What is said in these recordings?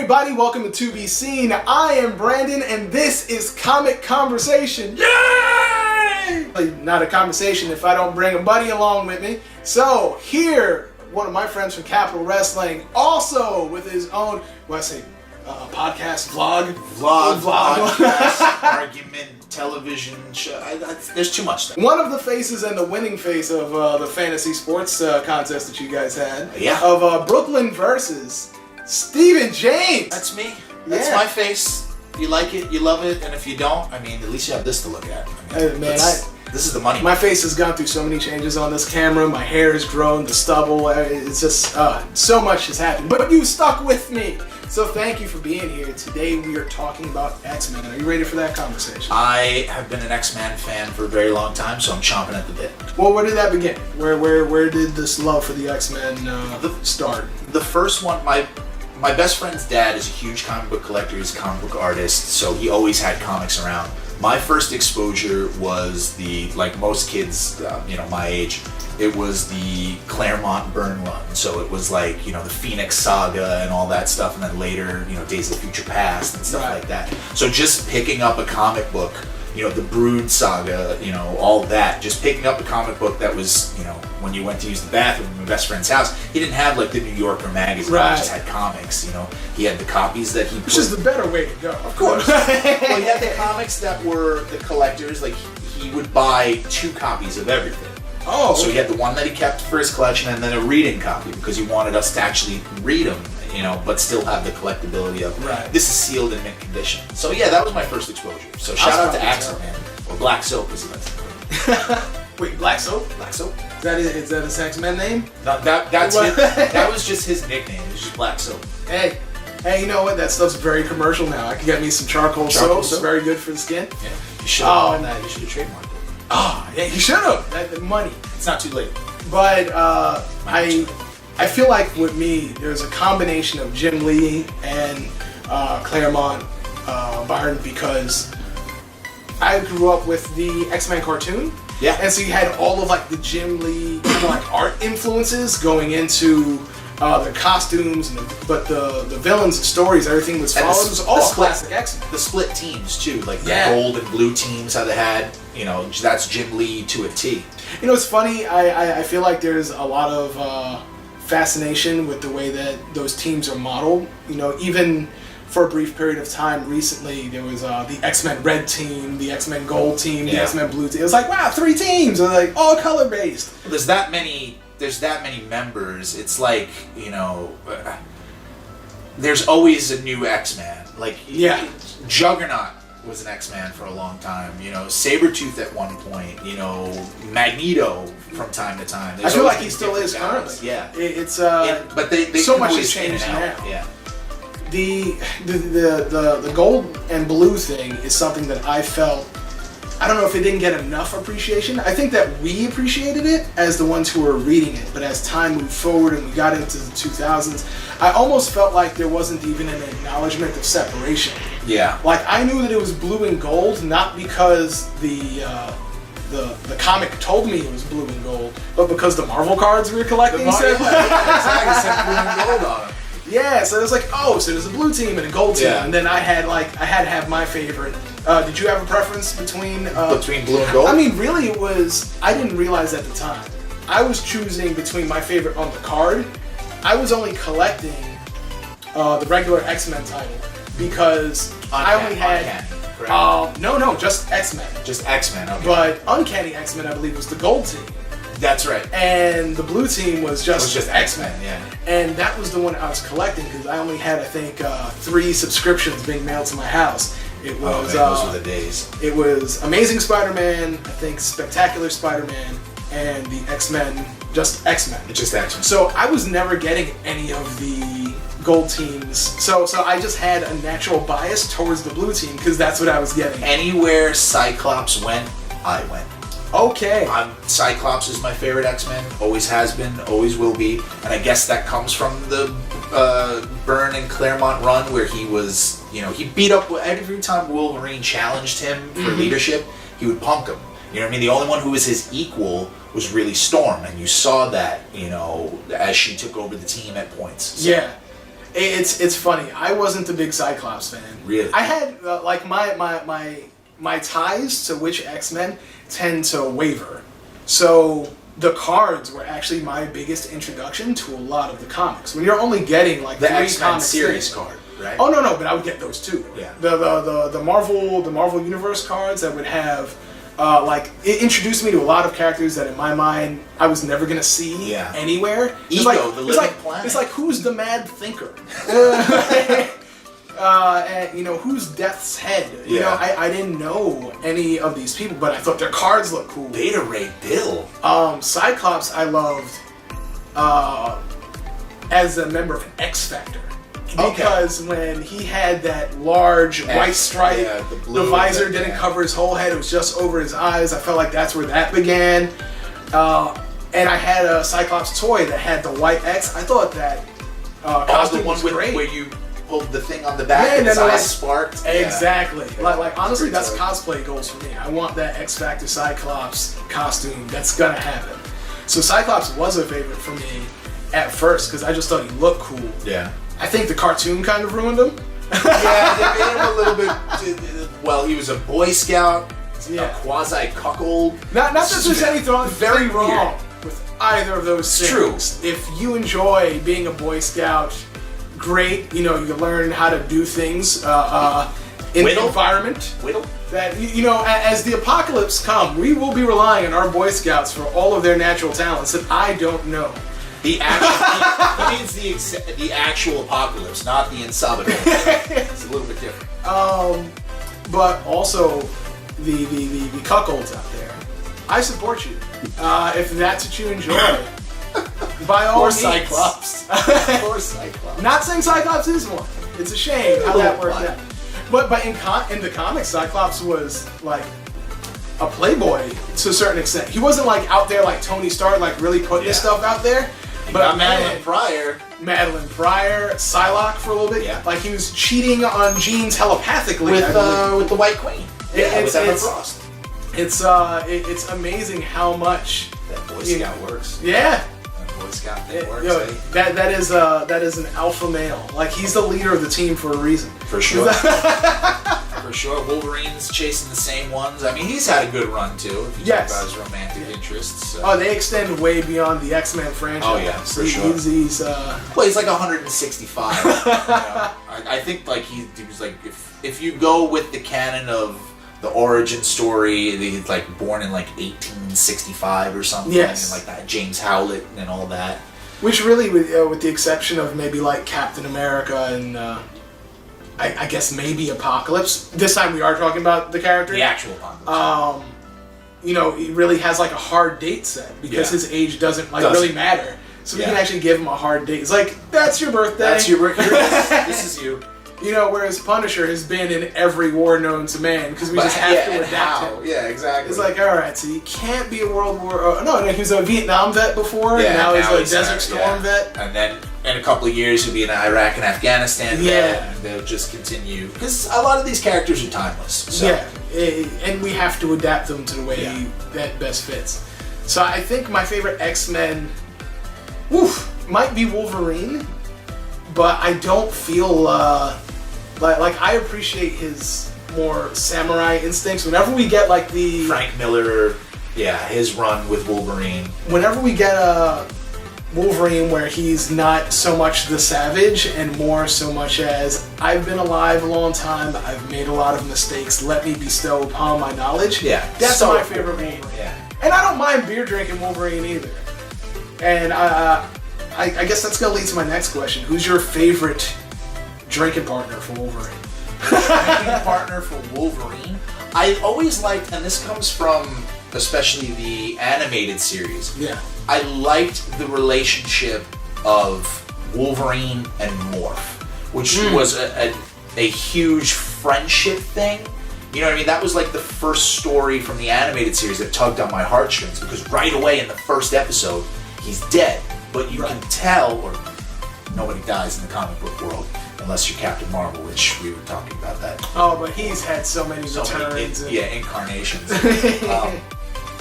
everybody, welcome to Be Seen. I am Brandon and this is Comic Conversation. Yay! Not a conversation if I don't bring a buddy along with me. So here, one of my friends from Capital Wrestling, also with his own, podcast, vlog, podcast, argument, television show. There's too much there. One of the faces and the winning face of the fantasy sports contest that you guys had. Yeah. Of Brooklyn versus Stephen James. That's me. That's my face. You like it, you love it, and if you don't, at least you have this to look at. This is the money. My face has gone through so many changes on this camera. My hair has grown, the stubble. It's just so much has happened. But you stuck with me. So thank you for being here. Today we are talking about X-Men. Are you ready for that conversation? I have been an X-Men fan for a very long time, so I'm chomping at the bit. Well, where did that begin? Where did this love for the X-Men start? The first one, my best friend's dad is a huge comic book collector. He's a comic book artist, so he always had comics around. My first exposure was like most kids, my age, it was the Claremont Byrne run. So it was like, the Phoenix Saga and all that stuff, and then later, Days of Future Past and stuff like that. So just picking up a comic book, the Brood Saga, all that, just picking up a comic book that was, when you went to use the bathroom in my best friend's house, he didn't have like the New Yorker magazine, he just had comics, he had the copies that he put. Which is the better way to go. Of course. Well, he had the comics that were the collectors, like he would buy 2 copies of everything. Oh. So he had the one that he kept for his collection and then a reading copy because he wanted us to actually read them, but still have the collectability of this is sealed in mint condition. So yeah, that was my first exposure. So shout out to Axel, man. Or Black Soap as he likes to call it. Wait, Black Soap? Black Soap. Is that his X-Men name? No, that was just his nickname. It was just Black Soap. Hey, you know what? That stuff's very commercial now. I can get me some charcoal soap. It's very good for the skin. Yeah. You should have done that. You should have trademarked it. Oh, yeah, you should have. The money. It's not too late. But I feel like with me, there's a combination of Jim Lee and Claremont Byrne because I grew up with the X-Men cartoon. Yeah. And so you had all of like the Jim Lee art influences going into the costumes, but the villains, the stories, everything was followed. It was all classic X-Men. The split teams too, like the gold and blue teams, how they had, that's Jim Lee to a T. It's funny. I feel like there's a lot of fascination with the way that those teams are modeled. Even for a brief period of time recently, there was the X-Men Red team, the X-Men Gold team, the X-Men Blue team. It was like, wow, 3 teams, and like all color based. There's that many members. It's like, there's always a new X-Man. Like, Juggernaut was an X-Man for a long time. Sabretooth at one point. Magneto from time to time. I feel like he still is currently. Yeah, but they so much has changed now. Yeah. The gold and blue thing is something that I felt, I don't know if it didn't get enough appreciation. I think that we appreciated it as the ones who were reading it, but as time moved forward and we got into the 2000s, I almost felt like there wasn't even an acknowledgement of separation. Yeah. Like I knew that it was blue and gold, not because the comic told me it was blue and gold, but because the Marvel cards we were collecting said blue and gold on them. Yeah, so it was like, so there's a blue team and a gold team, and then I had to have my favorite. Did you have a preference between blue and gold? Really, it was. I didn't realize at the time. I was choosing between my favorite on the card. I was only collecting the regular X-Men title because I only had. No, just X-Men. Just X-Men. Okay. But Uncanny X-Men, I believe, was the gold team. That's right. And the blue team was just X-Men, yeah. And that was the one I was collecting because I only had, I think, 3 subscriptions being mailed to my house. It was those were the days. It was Amazing Spider-Man, I think Spectacular Spider-Man, and the X-Men, just X-Men. Just X-Men. So I was never getting any of the gold teams. So I just had a natural bias towards the blue team because that's what I was getting. Anywhere Cyclops went, I went. Okay. Cyclops is my favorite X-Men, always has been, always will be, and I guess that comes from the Byrne and Claremont run where he was, he beat up every time Wolverine challenged him for leadership, he would punk him. The only one who was his equal was really Storm, and you saw that, as she took over the team at points. So. Yeah. It's funny. I wasn't a big Cyclops fan. Really? I had like my ties to which X-Men tend to waver. So the cards were actually my biggest introduction to a lot of the comics. When you're only getting like The 3 X-Men comics series in. card, right? Oh no, but I would get those too. Yeah. The Marvel Universe cards that would have like it introduced me to a lot of characters that in my mind I was never gonna see anywhere. Ego, like, the living planet. It's like who's the Mad Thinker? And you know, who's Death's Head? You know, I didn't know any of these people, but I thought their cards looked cool. Beta Ray Bill. Cyclops I loved as a member of X Factor. Because when he had that large white stripe, the visor didn't cover his whole head, it was just over his eyes. I felt like that's where that began. And I had a Cyclops toy that had the white X. I thought that costume was great. Where you pulled the thing on the back and his eyes sparked. Exactly. Like honestly, that's cosplay goals for me. I want that X Factor Cyclops costume. That's gonna happen. So Cyclops was a favorite for me at first because I just thought he looked cool. Yeah. I think the cartoon kind of ruined him. Yeah, they made him a little bit. Well, he was a Boy Scout, a quasi cuckold. Not that there's anything very wrong with either of those things. True. If you enjoy being a Boy Scout, great. You know, you learn how to do things in the environment. Whittle. That you know, as the apocalypse come, we will be relying on our Boy Scouts for all of their natural talents that I don't know. The actual, he means the actual apocalypse, not the Insabito. It's a little bit different. But also the cuckolds out there. I support you. If that's what you enjoy, by all means. Cyclops. Or Cyclops. Not saying Cyclops is one. It's a shame how that worked out. But in the comics, Cyclops was like a playboy to a certain extent. He wasn't like out there like Tony Stark, like really putting his stuff out there. But Madeline Pryor, Psylocke for a little bit. Yeah. Like he was cheating on Jean telepathically with the White Queen. With Emma Frost. It's amazing how much that Boy Scout works. Yeah. That Boy Scout thing works. Yo, that is an alpha male. Like he's the leader of the team for a reason. For sure. For sure. Wolverine's chasing the same ones. I mean, he's had a good run too. If you talk about his romantic interests. So. Oh, they extend way beyond the X-Men franchise. Oh yeah, for sure. He's well, he's like 165. You know? I think like he was like if you go with the canon of the origin story, he's like born in like 1865 or something. Yes. And like that James Howlett and all that. Which really, with the exception of maybe like Captain America and I guess maybe Apocalypse. This time we are talking about the character. The actual Apocalypse. You know, he really has like a hard date set because his age doesn't really matter. So we can actually give him a hard date. It's like, that's your birthday. That's your birthday. This is you. You know, whereas Punisher has been in every war known to man because we just have to adapt him. Yeah, exactly. It's like, alright, so you can't be a World War... no, he was a Vietnam vet before, and now he's a Desert Storm vet. And then in a couple of years he'll be an Iraq and Afghanistan vet, and they'll just continue. Because a lot of these characters are timeless. So. Yeah, and we have to adapt them to the way that best fits. So I think my favorite X-Men... might be Wolverine, but I don't feel... Like I appreciate his more samurai instincts. Whenever we get like the Frank Miller, his run with Wolverine. Whenever we get a Wolverine where he's not so much the savage and more so much as I've been alive a long time, I've made a lot of mistakes. Let me bestow upon my knowledge. Yeah, that's my favorite Wolverine. Yeah, and I don't mind beer drinking Wolverine either. And I guess that's gonna lead to my next question. Who's your favorite drinking partner for Wolverine? Drinking partner for Wolverine? I always liked, and this comes from especially the animated series. Yeah. I liked the relationship of Wolverine and Morph, which was a huge friendship thing. You know what I mean? That was like the first story from the animated series that tugged on my heartstrings because right away in the first episode, he's dead. But you can tell, or nobody dies in the comic book world. Unless you're Captain Marvel, which we were talking about that. Oh, but he's had so many returns. Incarnations.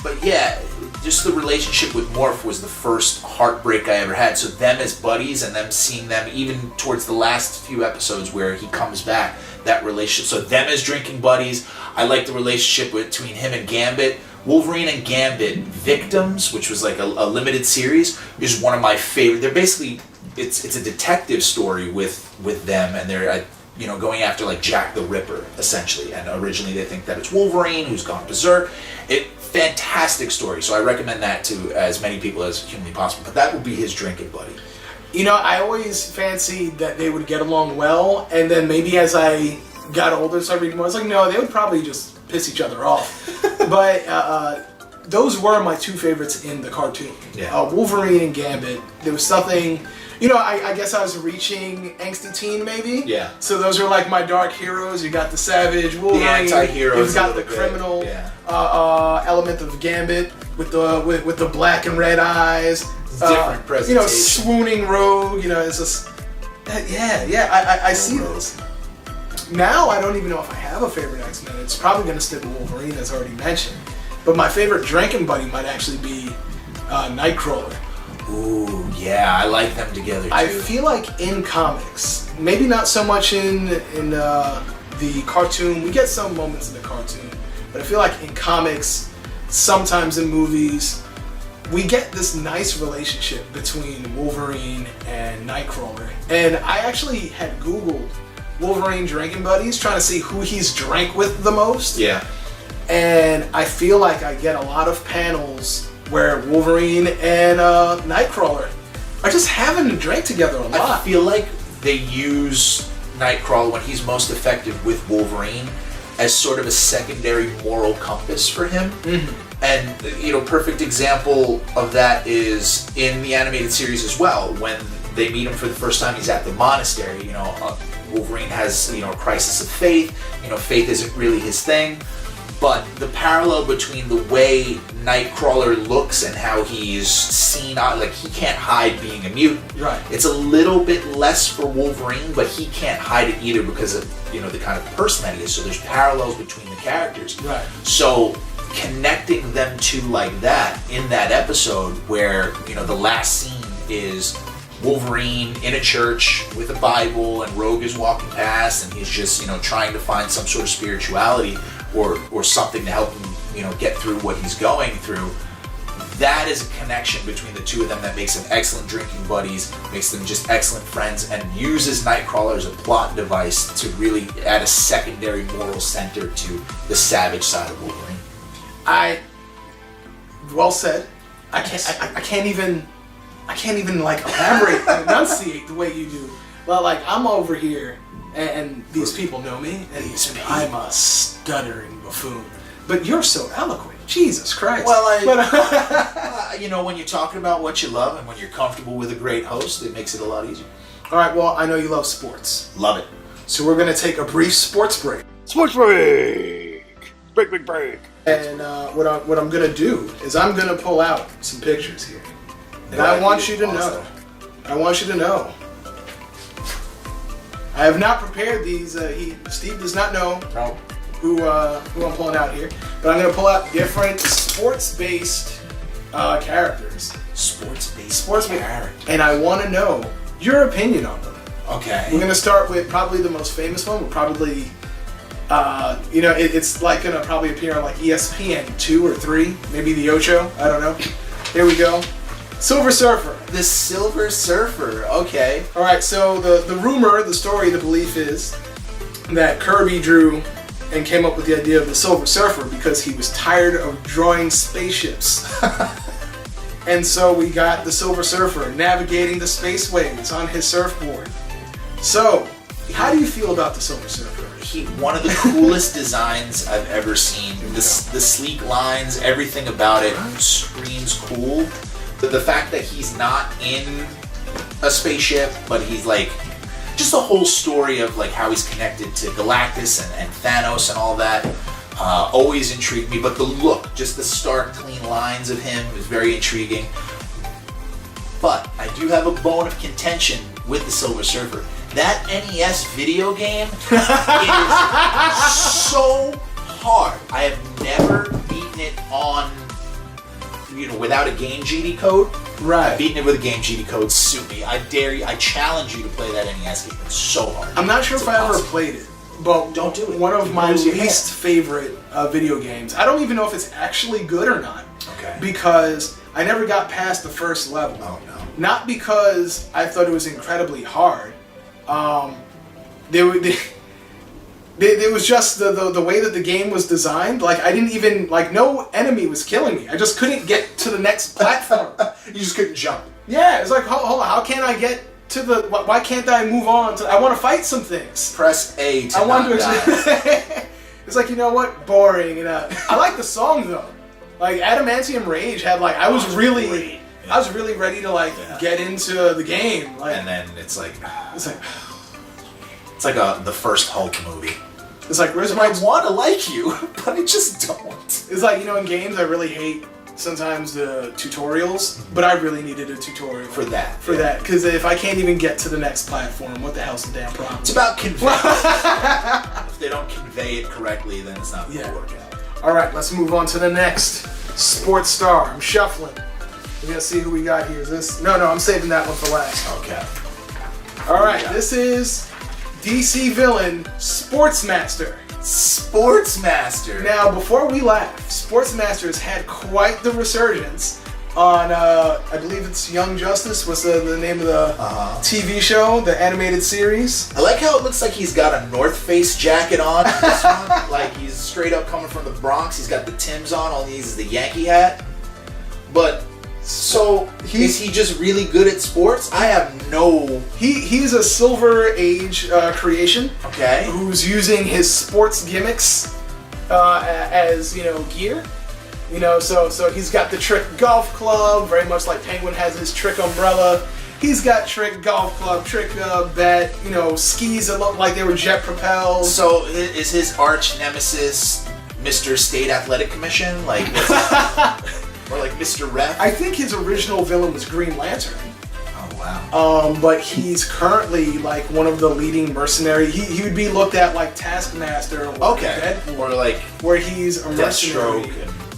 But yeah, just the relationship with Morph was the first heartbreak I ever had. So them as buddies and them seeing them even towards the last few episodes where he comes back, that relationship. So them as drinking buddies. I like the relationship between him and Gambit. Wolverine and Gambit Victims, which was like a limited series, is one of my favorite. They're basically, it's a detective story with them, and they're going after like Jack the Ripper essentially. And originally they think that it's Wolverine who's gone berserk. Fantastic story. So I recommend that to as many people as humanly possible. But that would be his drinking buddy. I always fancied that they would get along well, and then maybe as I got older, started reading more, I was like, no, they would probably just piss each other off. But those were my two favorites in the cartoon. Yeah. Wolverine and Gambit. There was something, I guess I was reaching angsty teen maybe. Yeah. So those are like my dark heroes. You got the savage Wolverine. The anti-hero. You've got the criminal element of Gambit with the black and red eyes. Different presentation. Swooning rogue. It's just I see this. Now I don't even know if I have a favorite X-Men. It's probably going to stick with Wolverine, as already mentioned. But my favorite drinking buddy might actually be Nightcrawler. Ooh, yeah, I like them together too. I feel like in comics, maybe not so much in the cartoon. We get some moments in the cartoon, but I feel like in comics, sometimes in movies, we get this nice relationship between Wolverine and Nightcrawler. And I actually had Googled Wolverine drinking buddies, trying to see who he's drank with the most. Yeah. And I feel like I get a lot of panels where Wolverine and Nightcrawler are just having to drink together a lot. I feel like they use Nightcrawler when he's most effective with Wolverine as sort of a secondary moral compass for him. Mm-hmm. And, perfect example of that is in the animated series as well. When they meet him for the first time, he's at the monastery, Wolverine has, a crisis of faith. Faith isn't really his thing. But the parallel between the way Nightcrawler looks and how he's seen, like he can't hide being a mutant. Right. It's a little bit less for Wolverine, but he can't hide it either because of, the kind of person that he is. So there's parallels between the characters. Right. So connecting them two like that in that episode where, the last scene is Wolverine in a church with a Bible and Rogue is walking past and he's just, trying to find some sort of spirituality or something to help him, get through what he's going through. That is a connection between the two of them that makes them excellent drinking buddies, makes them just excellent friends, and uses Nightcrawler as a plot device to really add a secondary moral center to the savage side of Wolverine. Well said. I can't even like elaborate and enunciate the way you do. Well, like I'm over here, and these people know me, and I'm a stuttering buffoon. But you're so eloquent. Jesus Christ. Well, when you're talking about what you love and when you're comfortable with a great host, it makes it a lot easier. All right, well, I know you love sports. Love it. So we're going to take a brief sports break. Sports break! Break. And what I'm going to do is I'm going to pull out some pictures here. And I want you to know. I have not prepared these. Steve does not know who I'm pulling out here. But I'm going to pull out different sports-based characters. Sports-based characters. And I want to know your opinion on them. Okay. We're going to start with probably the most famous one. We'll probably, it's like going to probably appear on like ESPN 2 or 3. Maybe the Ocho. I don't know. Here we go. Silver Surfer. The Silver Surfer, okay. Alright, so the story, the belief is that Kirby drew and came up with the idea of the Silver Surfer because he was tired of drawing spaceships. And so we got the Silver Surfer navigating the spaceways on his surfboard. So, how do you feel about the Silver Surfer? One of the coolest designs I've ever seen. The sleek lines, everything about it screams cool. The fact that he's not in a spaceship, but he's like, just the whole story of like how he's connected to Galactus and Thanos and all that, always intrigued me. But the look, just the stark, clean lines of him is very intriguing. But I do have a bone of contention with the Silver Surfer. That NES video game is so hard. I have never beaten it on without a game GD code. Right. Beating it with a game GD code, sue me. I dare you. I challenge you to play that NES game. It's so hard. I'm not sure if I ever played it, but don't do it. One of my lose your least favorite video games. I don't even know if it's actually good or not. Okay. Because I never got past the first level. Oh no. Not because I thought it was incredibly hard. It was just the way that the game was designed. Like, I didn't even, like, no enemy was killing me. I just couldn't get to the next platform. You just couldn't jump. Yeah, it's like, hold on, how can I get to the, why can't I move on to, I want to fight some things. Press A to I want not to die. It's like, you know what, boring. I like the song, though. Like, Adamantium Rage had, like, I was really ready to, like, get into the game. Like, And then it's like it's like the first Hulk movie. It's like, where's I my... want to like you, but I just don't. It's like, in games I really hate sometimes the tutorials, but I really needed a tutorial. For that. Because if I can't even get to the next platform, what the hell's the damn problem? It's about conveying. If they don't convey it correctly, then it's not going to work out. Alright, let's move on to the next. Sports Star. I'm shuffling. We're going to see who we got here. Is this... No, I'm saving that one for last. Okay. Alright, this is DC villain Sportsmaster. Sportsmaster. Now, before we laugh, Sportsmaster has had quite the resurgence on, I believe it's Young Justice. What's the name of the TV show, the animated series? I like how it looks like he's got a North Face jacket on in this one. Like he's straight up coming from the Bronx. He's got the Timbs on. All he needs is the Yankee hat. But, so, is he just really good at sports? I have no... He's a Silver Age creation. Okay. Who's using his sports gimmicks as, gear. So he's got the Trick Golf Club, very much like Penguin has his Trick Umbrella. He's got Trick Golf Club, Trick bat, skis that look like they were jet propelled. So is his arch nemesis Mr. State Athletic Commission? Like... Or like Mr. Ref? I think his original villain was Green Lantern. Oh, wow. But he's currently like one of the leading mercenary. He would be looked at like Taskmaster or Deadpool, or like where he's a mercenary.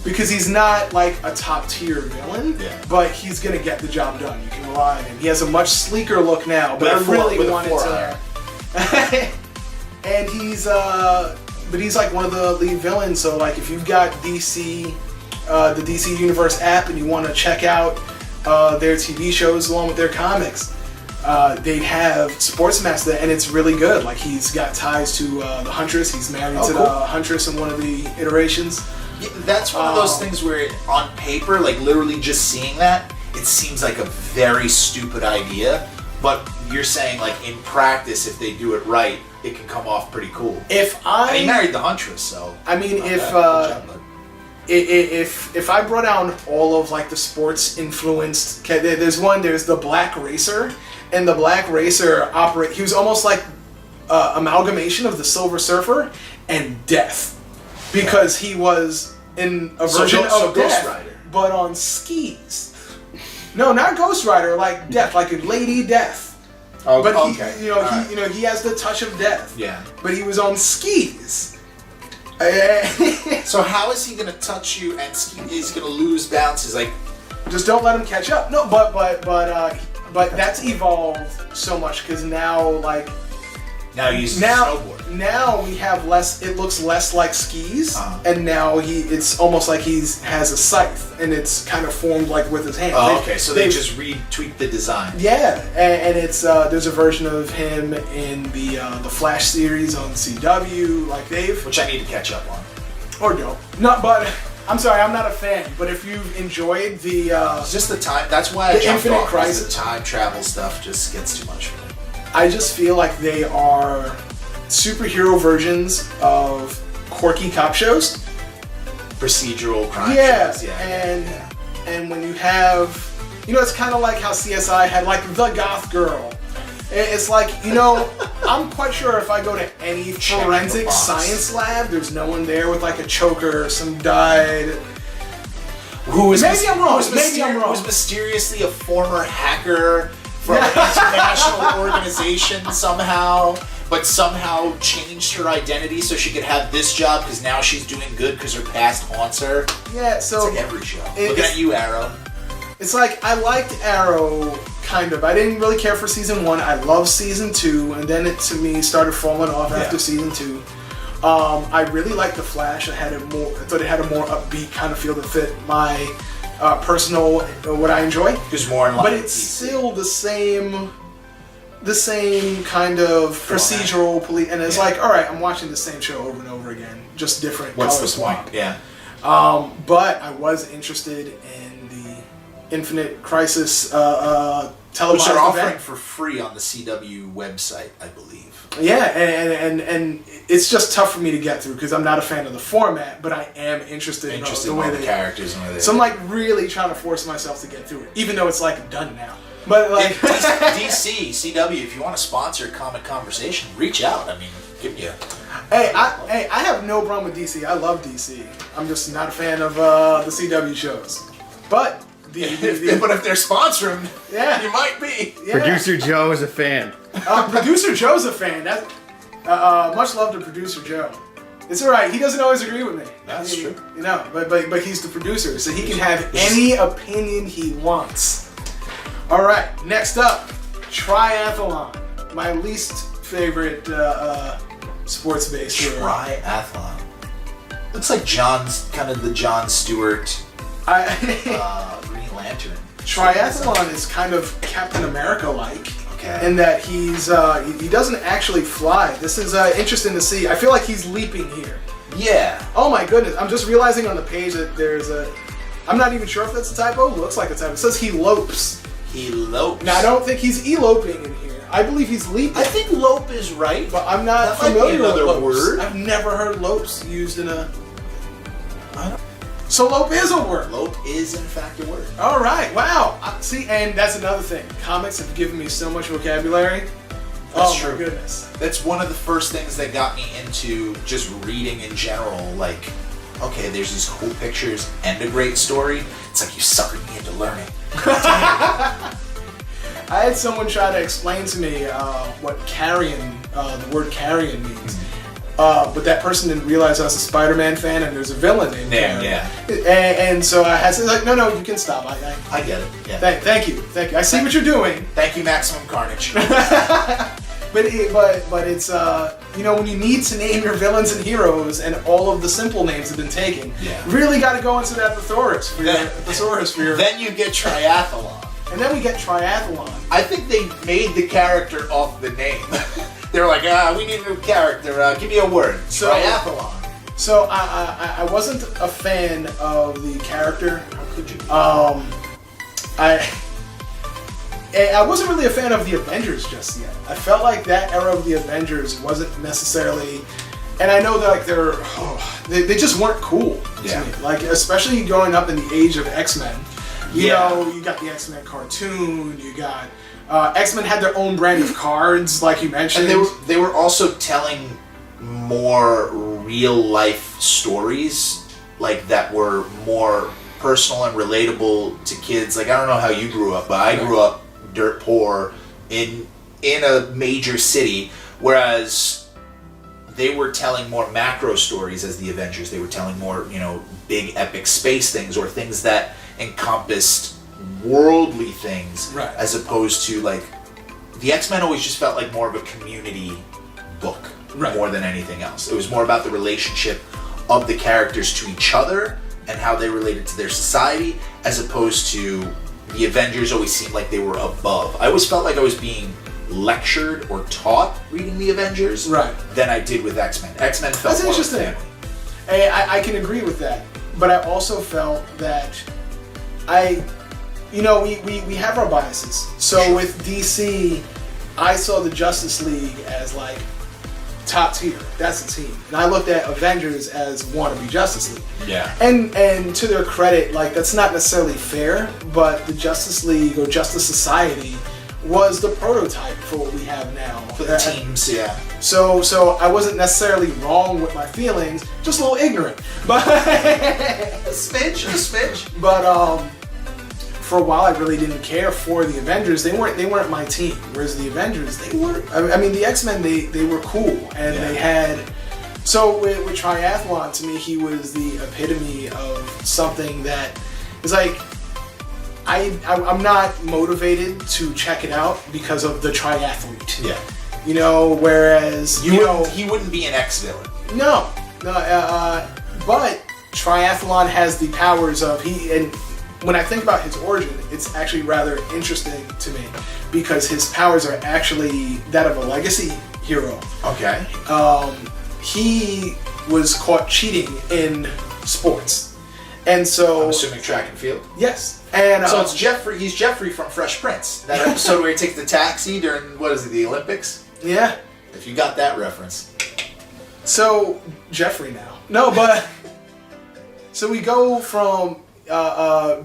Because he's not like a top tier villain, but he's gonna get the job done. You can rely on him. He has a much sleeker look now, but I really wanted to. And he's like one of the lead villains. So like if you've got DC. The DC Universe app and you want to check out their TV shows along with their comics, they have Sportsmaster and it's really good. Like he's got ties to the Huntress. He's married to the Huntress in one of the iterations. Yeah, that's one of those things where on paper, like literally just seeing that, it seems like a very stupid idea. But you're saying like in practice, if they do it right, it can come off pretty cool. And he married the Huntress, so... I mean, if I brought down all of like the sports influenced, there's the Black Racer, and the Black Racer he was almost like amalgamation of the Silver Surfer and Death, because he was in a version of Death, Ghost Rider, but on skis. No, not Ghost Rider, like Death, like a Lady Death. Oh, but okay. He has the touch of Death. Yeah. But he was on skis. So how is he gonna touch you and he's gonna lose bounces? Like, just don't let him catch up. No, but that's evolved so much because now he's snowboard. Now we have less. It looks less like skis, and now it's almost like has a scythe, and it's kind of formed like with his hands. Oh, okay. So they just tweaked the design. Yeah, and it's there's a version of him in the Flash series on CW, which I need to catch up on. Or don't. No, but I'm sorry, I'm not a fan. But if you've enjoyed the it's just the time. That's why I jumped Infinite off. Crisis. The time travel stuff just gets too much for me. I just feel like they are superhero versions of quirky cop shows. Procedural crime shows. And when you have, it's kind of like how CSI had like the goth girl. It's like, I'm quite sure if I go to any forensic science lab, there's no one there with like a choker or some dyed. Maybe I'm wrong. Who's mysteriously a former hacker from an international organization somehow, but somehow changed her identity so she could have this job because now she's doing good because her past haunts her. Yeah, so it's like every show. Looking at you, Arrow. It's like, I liked Arrow, kind of. I didn't really care for season 1. I loved season 2, and then it, to me, started falling off after season 2. I really liked The Flash. I thought it had a more upbeat kind of feel that fit my personal, what I enjoy. Just more in line. But it's still the same kind of procedural police, and it's like, all right, I'm watching the same show over and over again, just different. What's color the swap. point? Yeah. But I was interested in the Infinite Crisis televised which are offering event for free on the CW website, I believe. Yeah, and it's just tough for me to get through because I'm not a fan of the format, but I am interested in the way the characters and the way they. So I'm like really trying to force myself to get through it, even though it's like done now. But like DC, CW, if you want to sponsor Comic Conversation, reach out. I mean, give you. Hey, I have no problem with DC. I love DC. I'm just not a fan of the CW shows. But but if they're sponsoring, yeah, you might be. Yeah. Producer Joe is a fan. Producer Joe's a fan. Much love to Producer Joe. It's all right. He doesn't always agree with me. That's true. You know, but he's the producer, so he can have any opinion he wants. All right. Next up, triathlon. My least favorite sports-based. Triathlon. Looks like kind of the Jon Stewart. Green Lantern. Triathlon is kind of Captain America-like. Okay. In that he doesn't actually fly. This is interesting to see. I feel like he's leaping here. Yeah. Oh my goodness! I'm just realizing on the page that there's a. I'm not even sure if that's a typo. Looks like a typo. It says he lopes. He lopes. Now I don't think he's eloping in here. I believe he's leaping. I think lope is right, but I'm not that familiar might be with another lopes. word. I've never heard lopes used in a. So lope is a word. Lope is in fact a word. All right. Wow. See, and that's another thing. Comics have given me so much vocabulary. That's true. Oh my Goodness. That's one of the first things that got me into just reading in general. Like, okay, there's these cool pictures and a great story. It's like you suckered me into learning. I had someone try to explain to me what carrion, the word carrion means. But that person didn't realize I was a Spider-Man fan and there's a villain named Carrion. Yeah. And so I had to say, like, no, you can stop. I get it. Yeah. Thank you. I see what you're doing. Thank you, Maximum Carnage. But it's when you need to name your villains and heroes and all of the simple names have been taken, really got to go into that thesaurus for your. Then you get triathlon. And then we get triathlon. I think they made the character off the name. They were like, we need a new character. Give me a word. So, triathlon. So I wasn't a fan of the character. How could you? I wasn't really a fan of the Avengers just yet. I felt like that era of the Avengers wasn't necessarily, and I know that like they just weren't cool to me. Like especially growing up in the age of X-Men. You know, you got the X-Men cartoon. You got X-Men had their own brand of cards, like you mentioned. And they were also telling more real life stories, like that were more personal and relatable to kids. Like I don't know how you grew up, but I grew up dirt poor in a major city, whereas they were telling more macro stories as the Avengers. They were telling more, big epic space things or things that encompassed worldly things, as opposed to like the X-Men always just felt like more of a community book more than anything else. It was more about the relationship of the characters to each other and how they related to their society, as opposed to the Avengers always seemed like they were above. I always felt like I was being lectured or taught reading the Avengers than I did with X-Men. X-Men felt That's more interesting. like family. I can agree with that, but I also felt that we have our biases. So with DC, I saw the Justice League as like top tier. That's the team, and I looked at Avengers as wannabe Justice League. Yeah. And to their credit, like that's not necessarily fair, but the Justice League or Justice Society was the prototype for what we have now. For the teams, yeah. So I wasn't necessarily wrong with my feelings, just a little ignorant. But a smidge. But for a while I really didn't care for the Avengers. They weren't my team. Whereas the Avengers, they were. I mean, the X-Men, they were cool, and they had. So with Triathlon, to me, he was the epitome of something that is like. I'm not motivated to check it out because of the triathlete. Yeah. You know, whereas he wouldn't be an ex-villain. No, but Triathlon has the powers of and when I think about his origin, it's actually rather interesting to me because his powers are actually that of a legacy hero. Okay. He was caught cheating in sports, and so I'm assuming track and field. Yes. And so it's Jeffrey. He's Jeffrey from Fresh Prince. That episode where he takes the taxi during the Olympics. Yeah. If you got that reference. So Jeffrey now. No, but so we go from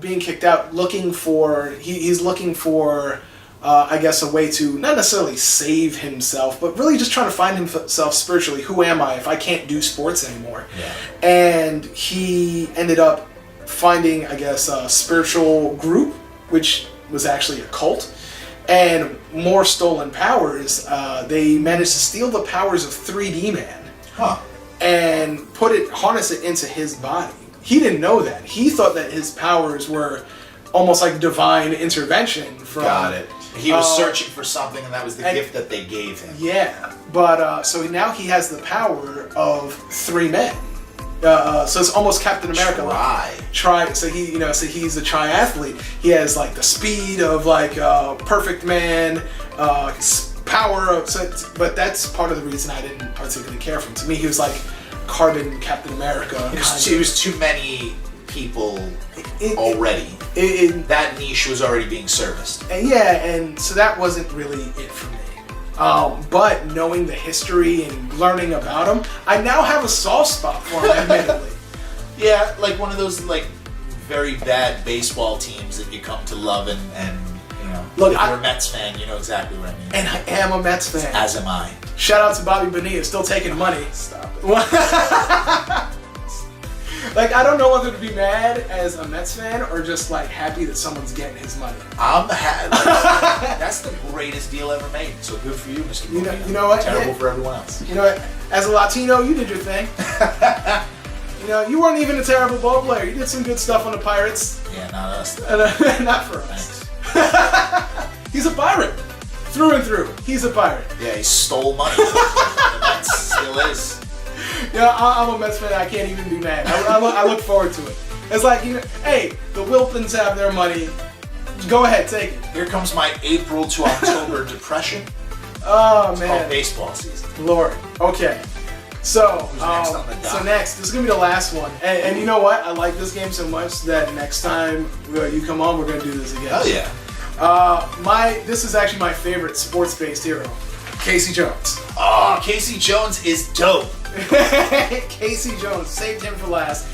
being kicked out, looking for he's looking for I guess a way to not necessarily save himself, but really just trying to find himself spiritually. Who am I if I can't do sports anymore? Yeah. And he ended up finding, I guess, a spiritual group, which was actually a cult, and more stolen powers. They managed to steal the powers of 3D Man, and harness it into his body. He didn't know that. He thought that his powers were almost like divine intervention from. Got it. He was searching for something, and that was the gift that they gave him. Yeah, but so now he has the power of 3 men. So it's almost Captain America. So he's a triathlete. He has like the speed of like perfect man, power of. But that's part of the reason I didn't particularly care for him. To me, he was like carbon Captain America. It was too many people already. That niche was already being serviced. And so that wasn't really it for me. But knowing the history and learning about him, I now have a soft spot for him, admittedly. Yeah, like one of those like very bad baseball teams that you come to love and you know. Look, if you're a Mets fan, you know exactly what I mean. And I am a Mets fan. As am I. Shout out to Bobby Bonilla, still taking money. Stop it. Like, I don't know whether to be mad as a Mets fan or just like happy that someone's getting his money. I'm happy. That's the greatest deal ever made. So good for you, Mr. Bonilla. You know what? Terrible for everyone else. You know what? As a Latino, you did your thing. You know, you weren't even a terrible ball player. You did some good stuff on the Pirates. Yeah, not us. Not for us. He's a pirate. Through and through. He's a pirate. Yeah, he stole money. The Mets still is. Yeah, I'm a Mets fan. I can't even be mad. I look forward to it. It's like, you know, hey, the Wilpons have their money. Go ahead, take it. Here comes my April to October depression. Oh, it's man. called baseball season. Lord. Okay. So, next on the dock? This is going to be the last one. And you know what? I like this game so much that next time you come on, we're going to do this again. Hell yeah. This is actually my favorite sports-based hero, Casey Jones. Oh, Casey Jones is dope. Casey Jones, saved him for last.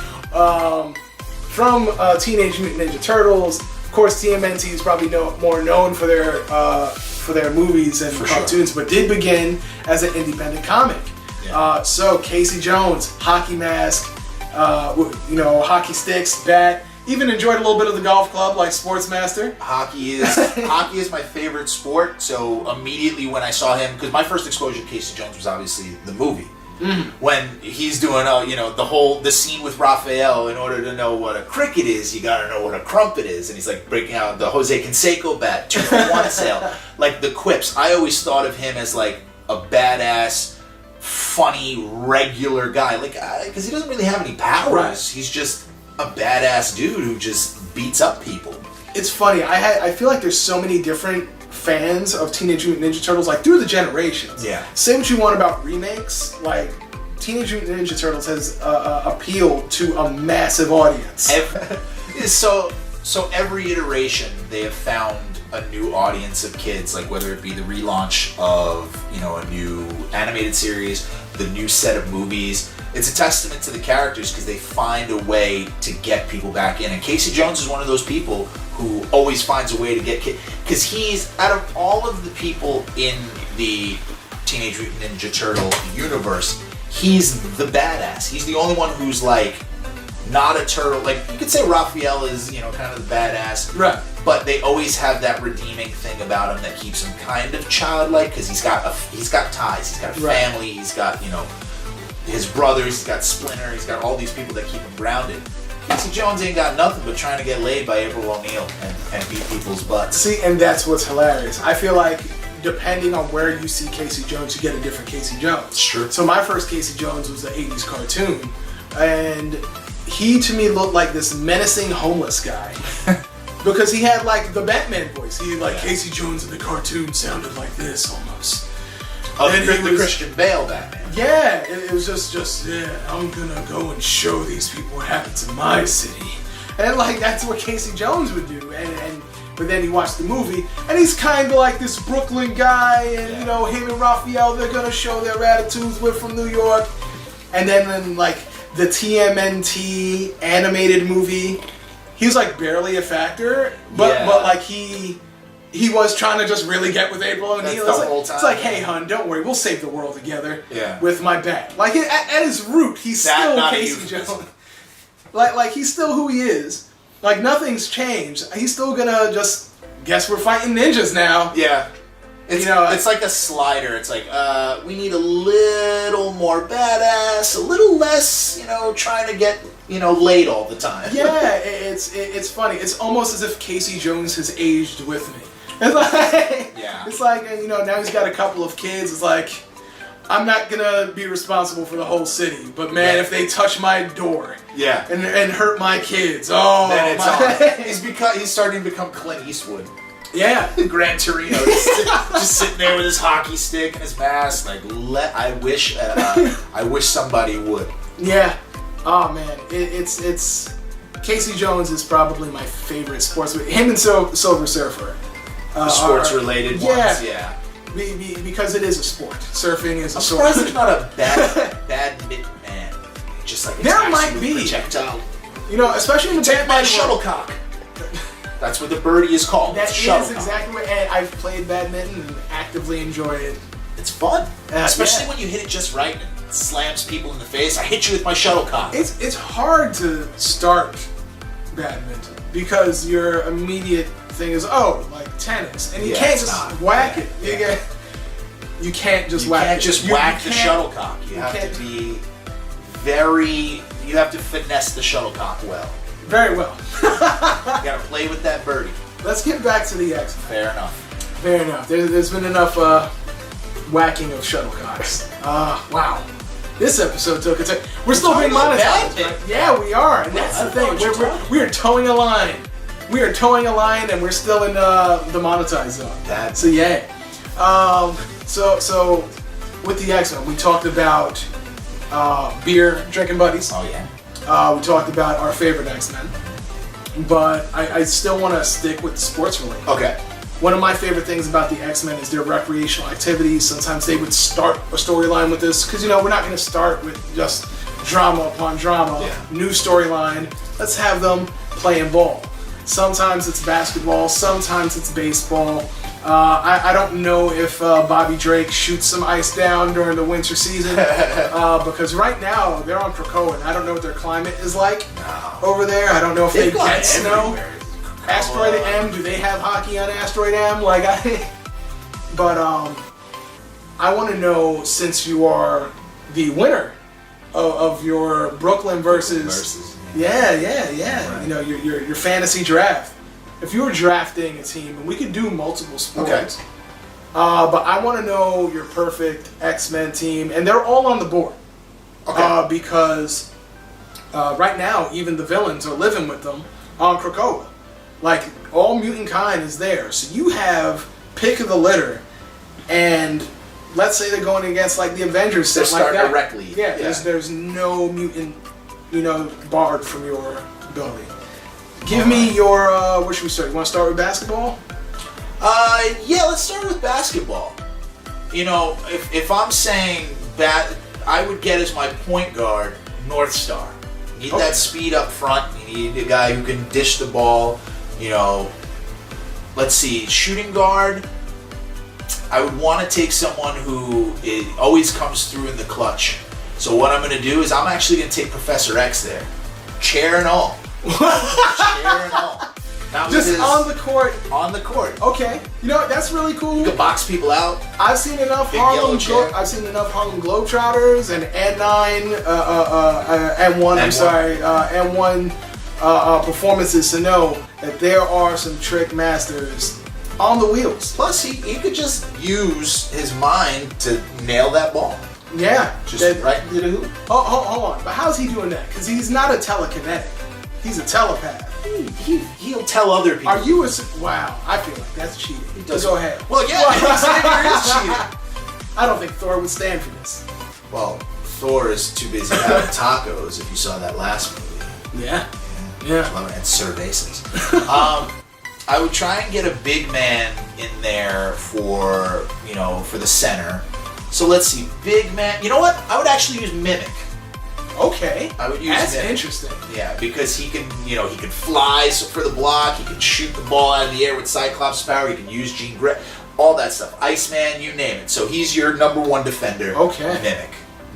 From Teenage Mutant Ninja Turtles. Of course, TMNT is probably more known for their movies and cartoons, but did begin as an independent comic. Yeah. So Casey Jones, hockey mask, hockey sticks, bat. Even enjoyed a little bit of the golf club, like Sportsmaster. Hockey is my favorite sport. So immediately when I saw him, because my first exposure to Casey Jones was obviously the movie. Mm-hmm. When he's doing, the scene with Raphael. In order to know what a cricket is, you gotta know what a crumpet is, and he's like breaking out the Jose Canseco bat, 2-for-1 sale, like the quips. I always thought of him as like a badass, funny, regular guy, like because he doesn't really have any powers. Right. He's just a badass dude who just beats up people. It's funny. I feel like there's so many different fans of Teenage Mutant Ninja Turtles, like through the generations. Yeah. Say what you want about remakes, like Teenage Mutant Ninja Turtles has appealed to a massive audience. So every iteration they have found a new audience of kids, like whether it be the relaunch of a new animated series, the new set of movies. It's a testament to the characters because they find a way to get people back in. And Casey Jones is one of those people who always finds a way to get kids. Because he's, out of all of the people in the Teenage Mutant Ninja Turtle universe, he's the badass. He's the only one who's like, not a turtle. Like, you could say Raphael is, kind of the badass. Right. but they always have that redeeming thing about him that keeps him kind of childlike, because he's got ties, he's got a family, he's got, you know, his brothers, he's got Splinter, he's got all these people that keep him grounded. Casey Jones ain't got nothing but trying to get laid by April O'Neil and beat people's butts. See, and that's what's hilarious. I feel like depending on where you see Casey Jones, you get a different Casey Jones. Sure. So my first Casey Jones was the 80s cartoon, and he to me looked like this menacing homeless guy. Because he had like the Batman voice. He like Casey Jones in the cartoon sounded like this almost. And the Christian Bale Batman. Yeah, it was just I'm gonna go and show these people what happens in my city. And like that's what Casey Jones would do. But then you watch the movie, and he's kind of like this Brooklyn guy, and you know, him and Raphael, they're gonna show their attitudes. We're from New York. And then in like the TMNT animated movie, he was like barely a factor, but like he was trying to just really get with April O'Neil. It's like, hey, hun, don't worry, we'll save the world together with my bat. Like at his root, he's still Casey Jones. Like he's still who he is. Like nothing's changed. He's still gonna just guess we're fighting ninjas now. Yeah. It's, you know, it's like a slider. It's like, we need a little more badass, a little less, you know, trying to get, you know, laid all the time. Yeah, it's funny. It's almost as if Casey Jones has aged with me. It's like, it's like, you know, now he's got a couple of kids. It's like, I'm not gonna be responsible for the whole city, but man, if they touch my door, and hurt my kids, then it's on. He's starting to become Clint Eastwood. Yeah, Gran Torino, just sitting there with his hockey stick and his mask. Like, I wish somebody would. Yeah. Oh man, it's Casey Jones is probably my favorite sportsman. Him and Silver Surfer. Sports related ones, yeah. Because it is a sport. Surfing is a sport. I'm surprised there's not a badminton man. Just like there might be projectile. You know, especially in the Batman shuttlecock. That's what the birdie is called. That is exactly what. And I've played badminton and actively enjoy it. It's fun, especially when you hit it just right and it slams people in the face. I hit you with my shuttlecock. It's hard to start badminton because your immediate thing is like tennis, and you can't just whack it. You can't just whack. You can't just whack the shuttlecock. You have to be You have to finesse the shuttlecock well. Very well. You gotta play with that birdie. Let's get back to the X-Men. Fair enough. Fair enough. There's been enough whacking of shuttlecocks. Wow. This episode took a turn. We're still being monetized, right? Yeah, we are. And that's the thing. We are towing a line. We are towing a line, and we're still in the monetized zone. So yeah. So with the X-Men, we talked about beer drinking buddies. Oh yeah. We talked about our favorite X-Men, but I still want to stick with the sports related. Okay. One of my favorite things about the X-Men is their recreational activities. Sometimes they would start a storyline with this, because, you know, we're not going to start with just drama upon drama, new storyline. Let's have them playing ball. Sometimes it's basketball, sometimes it's baseball. I don't know if Bobby Drake shoots some ice down during the winter season, because right now they're on Krakoa, and I don't know what their climate is like over there. I don't know if they get snow. Asteroid M, do they have hockey on Asteroid M? But I want to know, since you are the winner of your Brooklyn versus yeah. Right. You know, your fantasy draft. If you were drafting a team, and we could do multiple sports, but I want to know your perfect X-Men team, and they're all on the board. Because right now, even the villains are living with them on Krakoa. Like, all mutant kind is there. So you have pick of the litter, and let's say they're going against like the Avengers set like that. Directly. Yeah, there's no mutant, you know, barred from your ability. Give me your, where should we start? You want to start with basketball? Yeah, let's start with basketball. You know, if I'm saying that, I would get as my point guard North Star. You need that speed up front. You need a guy who can dish the ball. You know, let's see, shooting guard. I would want to take someone who always comes through in the clutch. So what I'm going to do is I'm actually going to take Professor X there. Chair and all. Chair and all. That was Just his- on the court. On the court. Okay, you know what? That's really cool. You could box people out. I've seen enough Big yellow chair. I've seen enough Harlem Globetrotters and N9, N1. I'm N1. sorry, N1 performances to know that there are some trick masters on the wheels. Plus, he could just use his mind to nail that ball. Yeah, Just right into the hoop. Oh, hold on, but how's he doing that? Because he's not a telekinetic. He's a telepath. He'll tell other people. Are you a... Wow, I feel like that's cheating. does- Go ahead. Well, yeah, Xavier is cheating. I don't think Thor would stand for this. Well, Thor is too busy having tacos. If you saw that last movie, Yeah. Yeah. and cervezas. I would try and get a big man in there for the center. So let's see, big man. You know what? I would actually use Mimic. Okay. I would use That's Mimic. interesting. Yeah, because he can fly for the block. He can shoot the ball out of the air with Cyclops power. He can use Jean Grey, all that stuff. Iceman, you name it. So he's your number one defender. Okay.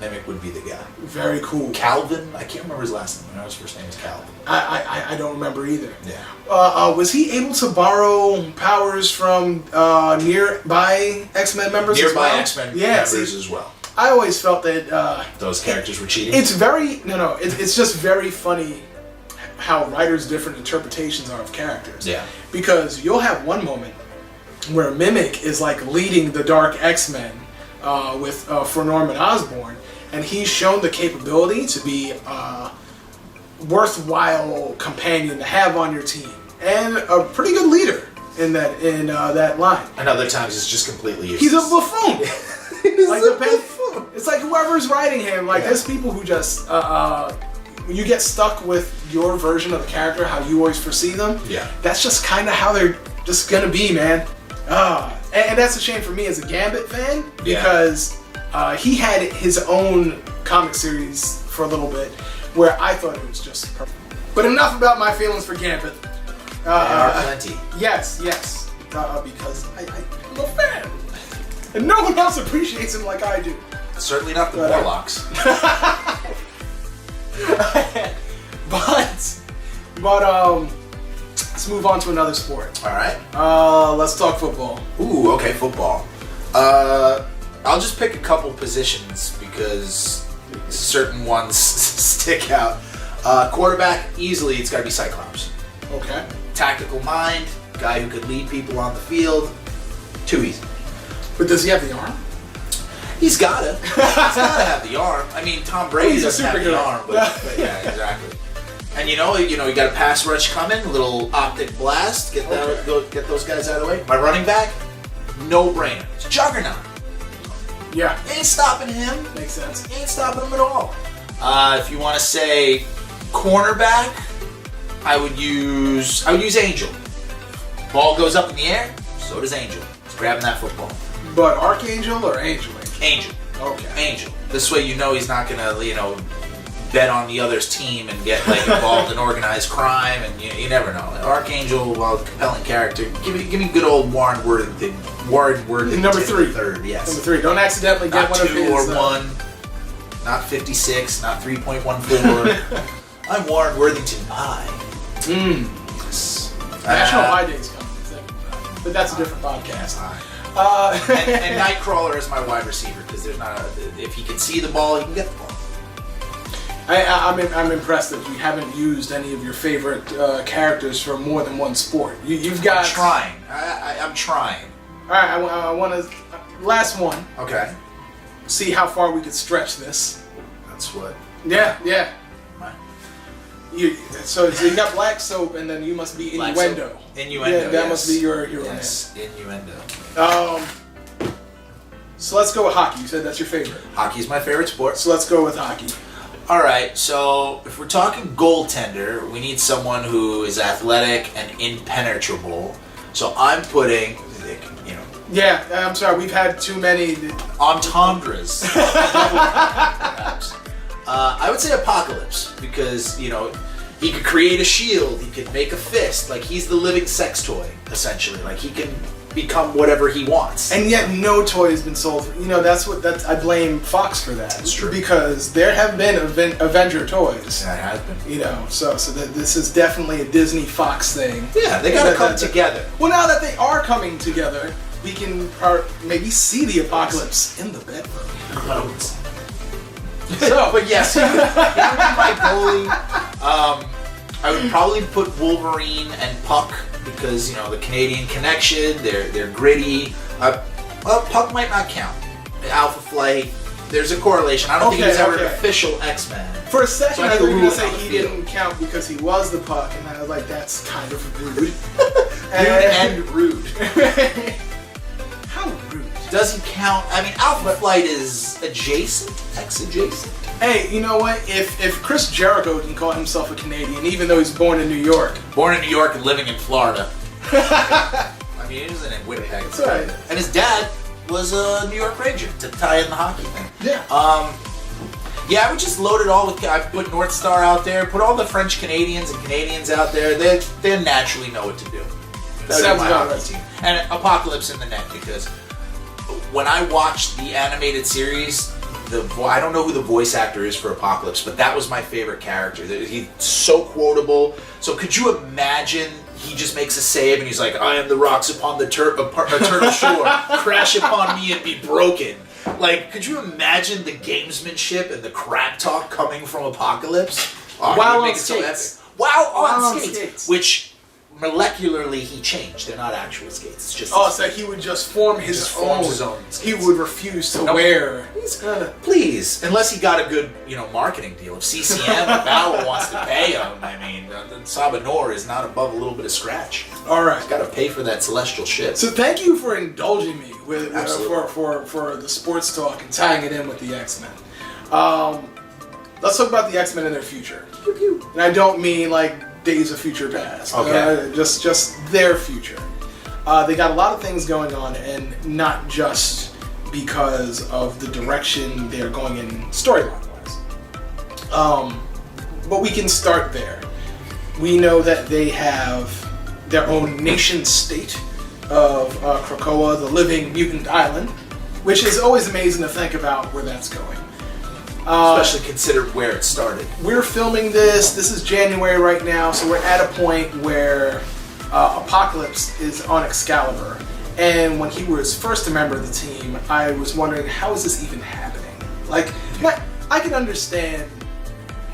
Mimic would be the guy. Very cool. Calvin, I can't remember his last name. I know his first name is Calvin. I don't remember either. Yeah. Was he able to borrow powers from nearby X-Men members? as Nearby well? X-Men Yeah, members see, as well. I always felt that Those characters were cheating. it's very it's just very funny how writers' different interpretations are of characters. Yeah. Because you'll have one moment where Mimic is like leading the Dark X-Men for Norman Osborn, and he's shown the capability to be a worthwhile companion to have on your team and a pretty good leader in that line. And other times it's just completely useless. He's a buffoon. Like a buffoon. It's like whoever's writing him. Like there's people who just you get stuck with your version of the character, how you always foresee them. Yeah. That's just kind of how they're just gonna be, man. And that's a shame for me as a Gambit fan because he had his own comic series for a little bit where I thought it was just perfect. But enough about my feelings for Gambit. There are plenty. Yes. Because I'm a fan. And no one else appreciates him like I do. Certainly not the Warlocks. But let's move on to another sport. All right. Let's talk football. Ooh, okay, football. I'll just pick a couple positions because certain ones stick out. Quarterback, easily, it's got to be Cyclops. Okay. Tactical mind, guy who could lead people on the field. Too easy. But does he have the arm? He's gotta. He's gotta have the arm. I mean, Tom Brady He's a doesn't have the superhero. arm, but yeah, exactly. And you got a pass rush coming, a little optic blast, get those guys out of the way. My running back, no brainer. It's Juggernaut. Yeah. Ain't stopping him. Makes sense. Ain't stopping him at all. If you want to say cornerback, I would use Angel. Ball goes up in the air, so does Angel. He's grabbing that football. But Archangel or Angel? Angel. Okay. Angel. This way you know he's not gonna, bet on the other's team and get involved in organized crime, and you never know. Archangel, while a compelling character, give me good old Warren Worthington. Number 3. Third, yes. Number 3. Don't accidentally get Not one of 2 his. or 1, not 56, not 3.14. I'm Warren Worthington Pie. Yes. National Pie Day's coming. But that's a different podcast. And Nightcrawler is my wide receiver because there's not if he can see the ball, he can get the ball. I'm impressed that you haven't used any of your favorite characters from more than one sport. You've got. I'm trying. I'm trying. All right, I want to last one. Okay. See how far we could stretch this. That's what. Yeah. Right. So you got Black Soap, and then you must be Black Innuendo. Soap. Innuendo. Yeah, that yes. must be your hero. Yes, Innuendo. So let's go with hockey. You said that's your favorite. Hockey is my favorite sport. So let's go with hockey. All right, so if we're talking goaltender, we need someone who is athletic and impenetrable. So I'm putting, Yeah, I'm sorry. We've had too many. entendres. I would say Apocalypse because he could create a shield. He could make a fist. Like he's the living sex toy essentially. Like he can become whatever he wants. And yet no toy has been sold. You know, I blame Fox for that. That's true. Because there have been Avenger toys. That has been. You know, so this is definitely a Disney Fox thing. Yeah, they gotta come together. Well, now that they are coming together, we can maybe see the Apocalypse in the bedroom. Clothes. So, but yes, he would be my goalie. I would probably put Wolverine and Puck because, you know, the Canadian connection. They're gritty. Well, Puck might not count. Alpha Flight. There's a correlation. I don't think he was ever an official X-Men. For a second, So I thought you were going to say on the he field. didn't count because he was the Puck, and I was like, that's kind of rude. And rude. How rude? Does he count? I mean, Alpha Flight is adjacent, X-adjacent. Hey, you know what? If Chris Jericho can call himself a Canadian, even though he's born in New York. Born in New York and living in Florida. I mean, he wasn't in Winnipeg. That's right. And his dad was a New York Ranger to tie in the hockey thing. Yeah. Yeah, I would just load it all with. I put North Star out there. Put all the French Canadians and Canadians out there. They naturally know what to do. That would be my hockey team. And Apocalypse in the net, because when I watched the animated series, I don't know who the voice actor is for Apocalypse, but that was my favorite character. He's so quotable. So could you imagine? He just makes a save and he's like, "I am the rocks upon the turtle shore, crash upon me and be broken." Like, could you imagine the gamesmanship and the crap talk coming from Apocalypse? Oh, While make on it so skates. epic. While on skates. skates. Which molecularly he changed. They're not actual skates. It's just So he would just form his own. skates. He would refuse to Nope. wear. Please, unless he got a good, marketing deal. If CCM or Bauer wants to pay him, I mean, then Sabanor is not above a little bit of scratch. All right. He's got to pay for that celestial shit. So thank you for indulging me with Absolutely. for the sports talk and tying it in with the X-Men. Let's talk about the X-Men in their future. And I don't mean like Days of Future Past. Okay. Just their future. They got a lot of things going on, and not just because of the direction they're going in storyline-wise. But we can start there. We know that they have their own nation state of Krakoa, the living mutant island, which is always amazing to think about where that's going. Especially considered where it started. We're filming this is January right now, so we're at a point where Apocalypse is on Excalibur. And when he was first a member of the team, I was wondering, how is this even happening? Like, I can understand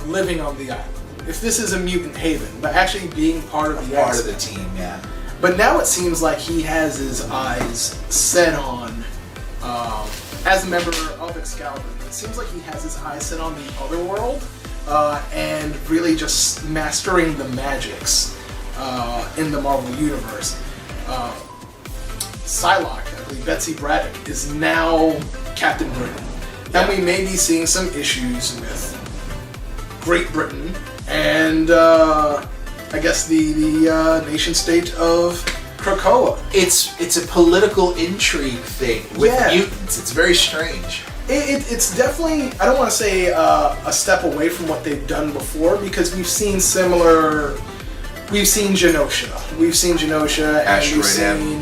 living on the island, if this is a mutant haven, but actually being part of the Part of X-Men. the team, yeah. But now it seems like he has his eyes set on, as a member of Excalibur, it seems like he has his eyes set on the other world, and really just mastering the magics in the Marvel Universe. Psylocke, I believe Betsy Braddock, is now Captain Britain. And we may be seeing some issues with Great Britain and I guess the nation state of Krakoa. It's a political intrigue thing with Yeah. mutants. It's very strange. It's definitely, I don't want to say a step away from what they've done before, because we've seen similar. We've seen Genosha. And we've seen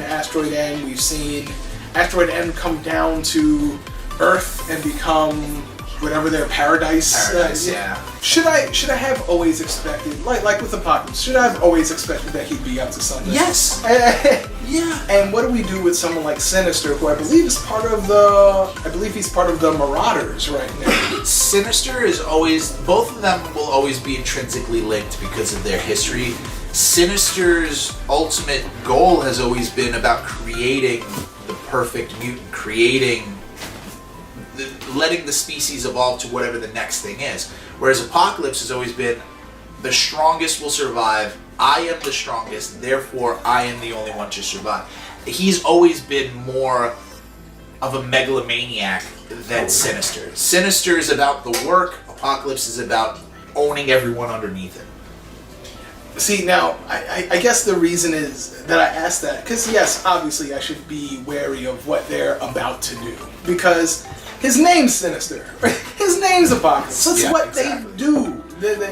Asteroid M. We've seen Asteroid M come down to Earth and become whatever their paradise. Yeah. Should I have always expected, like with Apocalypse, should I have always expected that he'd be up to something? Yes. Yeah. And what do we do with someone like Sinister, who I believe is part of he's part of the Marauders right now. Sinister is always, both of them will always be intrinsically linked because of their history. Sinister's ultimate goal has always been about creating the perfect mutant, letting the species evolve to whatever the next thing is. Whereas Apocalypse has always been, the strongest will survive, I am the strongest, therefore I am the only one to survive. He's always been more of a megalomaniac than Sinister. Sinister is about the work, Apocalypse is about owning everyone underneath him. See, now, I guess the reason is that I asked that, because yes, obviously I should be wary of what they're about to do, because his name's Sinister. His name's Apocalypse. That's what exactly. they do.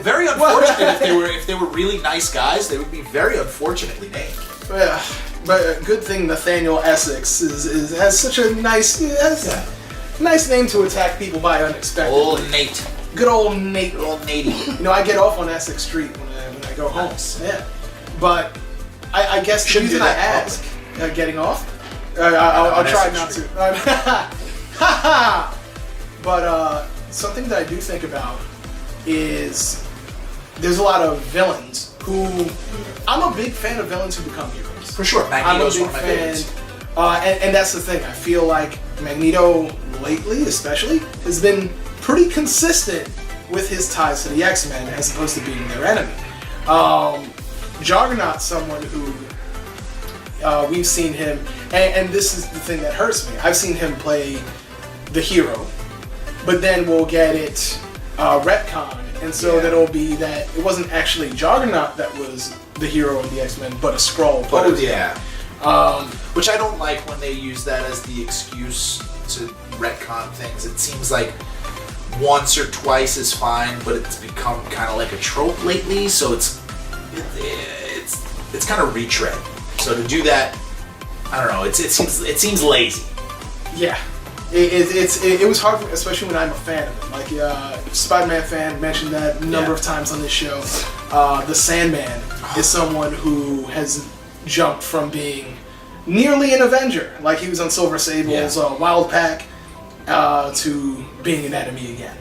Very unfortunate. If they were really nice guys, they would be very unfortunately named. But good thing Nathaniel Essex has such a nice nice name to attack people by unexpectedly. Old Nate. Good old Nate. Good old Natey. You know, I get off on Essex Street when I go home. Nice. Yeah. But I guess the Shouldn't reason do I that ask, getting off, I'll try not Essex to. But something that I do think about is there's a lot of villains who, I'm a big fan of villains who become heroes. For sure, Magneto's one of my favorites. And that's the thing. I feel like Magneto lately, especially, has been pretty consistent with his ties to the X-Men as opposed to being their enemy. Juggernaut's someone who we've seen him, and this is the thing that hurts me. I've seen him play the hero, but then we'll get it retconned, and so that'll be that it wasn't actually Juggernaut that was the hero of the X-Men, but a Skrull. Which I don't like when they use that as the excuse to retcon things. It seems like once or twice is fine, but it's become kind of like a trope lately. So it's kind of retread. So to do that, I don't know. It seems lazy. Yeah, it was hard, especially when I'm a fan of it. Like Spider-Man fan mentioned that a number of times on this show. The Sandman is someone who has jumped from being nearly an Avenger, like he was on Silver Sable's Wild Pack, to being an enemy again.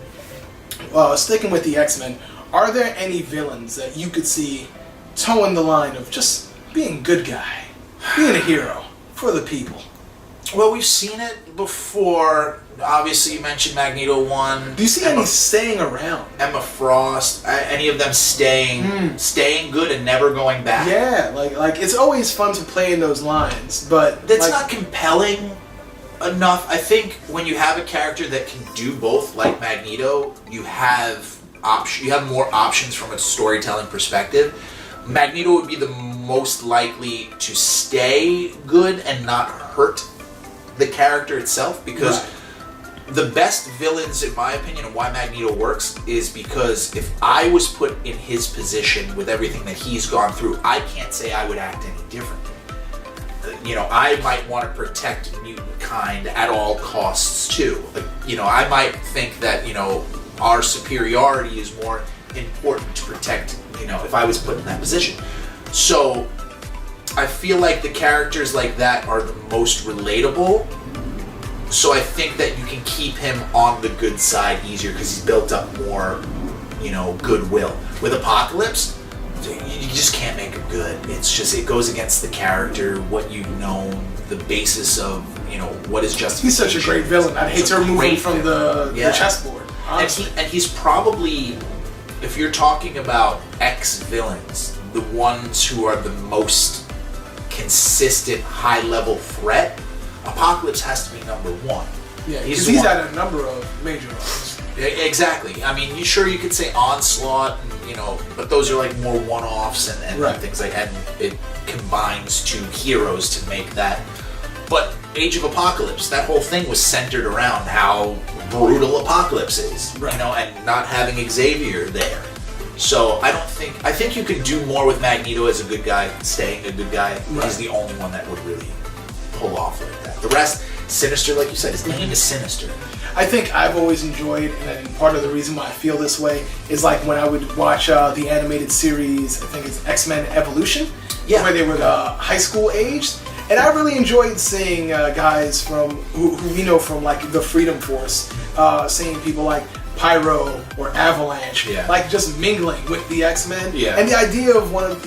Sticking with the X-Men, are there any villains that you could see towing the line of just being a good guy, being a hero for the people? Well, we've seen it before. Obviously, you mentioned Magneto 1. Do you see any staying around? Emma Frost, any of them staying good and never going back? Yeah, like it's always fun to play in those lines, but that's not compelling enough. I think when you have a character that can do both, like Magneto, you have more options from a storytelling perspective. Magneto would be the most likely to stay good and not hurt the character itself, because the best villains, in my opinion, and why Magneto works is because if I was put in his position with everything that he's gone through, I can't say I would act any differently. I might want to protect mutant kind at all costs too. I might think that, our superiority is more important to protect, if I was put in that position. So I feel like the characters like that are the most relatable. So I think that you can keep him on the good side easier because he's built up more, goodwill. With Apocalypse, you just can't make him good. It goes against the character, what you've known, the basis of, what is justification. He's such a great villain. I'd hate to remove him from the chessboard. And he's probably, if you're talking about ex-villains, the ones who are the most consistent, high-level threat, Apocalypse has to be number one. Yeah, because he's had a number of major arcs. Exactly. I mean, you could say Onslaught, and, but those are like more one-offs and things like that. And it combines two heroes to make that. But Age of Apocalypse, that whole thing was centered around how brutal Apocalypse is, and not having Xavier there. So I think you could do more with Magneto as a good guy, staying a good guy. He's the only one that would really pull off like that. The rest, Sinister, like you said, his name is Sinister. I think I've always enjoyed, and part of the reason why I feel this way is like when I would watch the animated series, I think it's X-Men Evolution, where they were high school aged, and I really enjoyed seeing guys from who we know from like the Freedom Force, seeing people like Pyro or Avalanche, like just mingling with the X-Men, and the idea of one of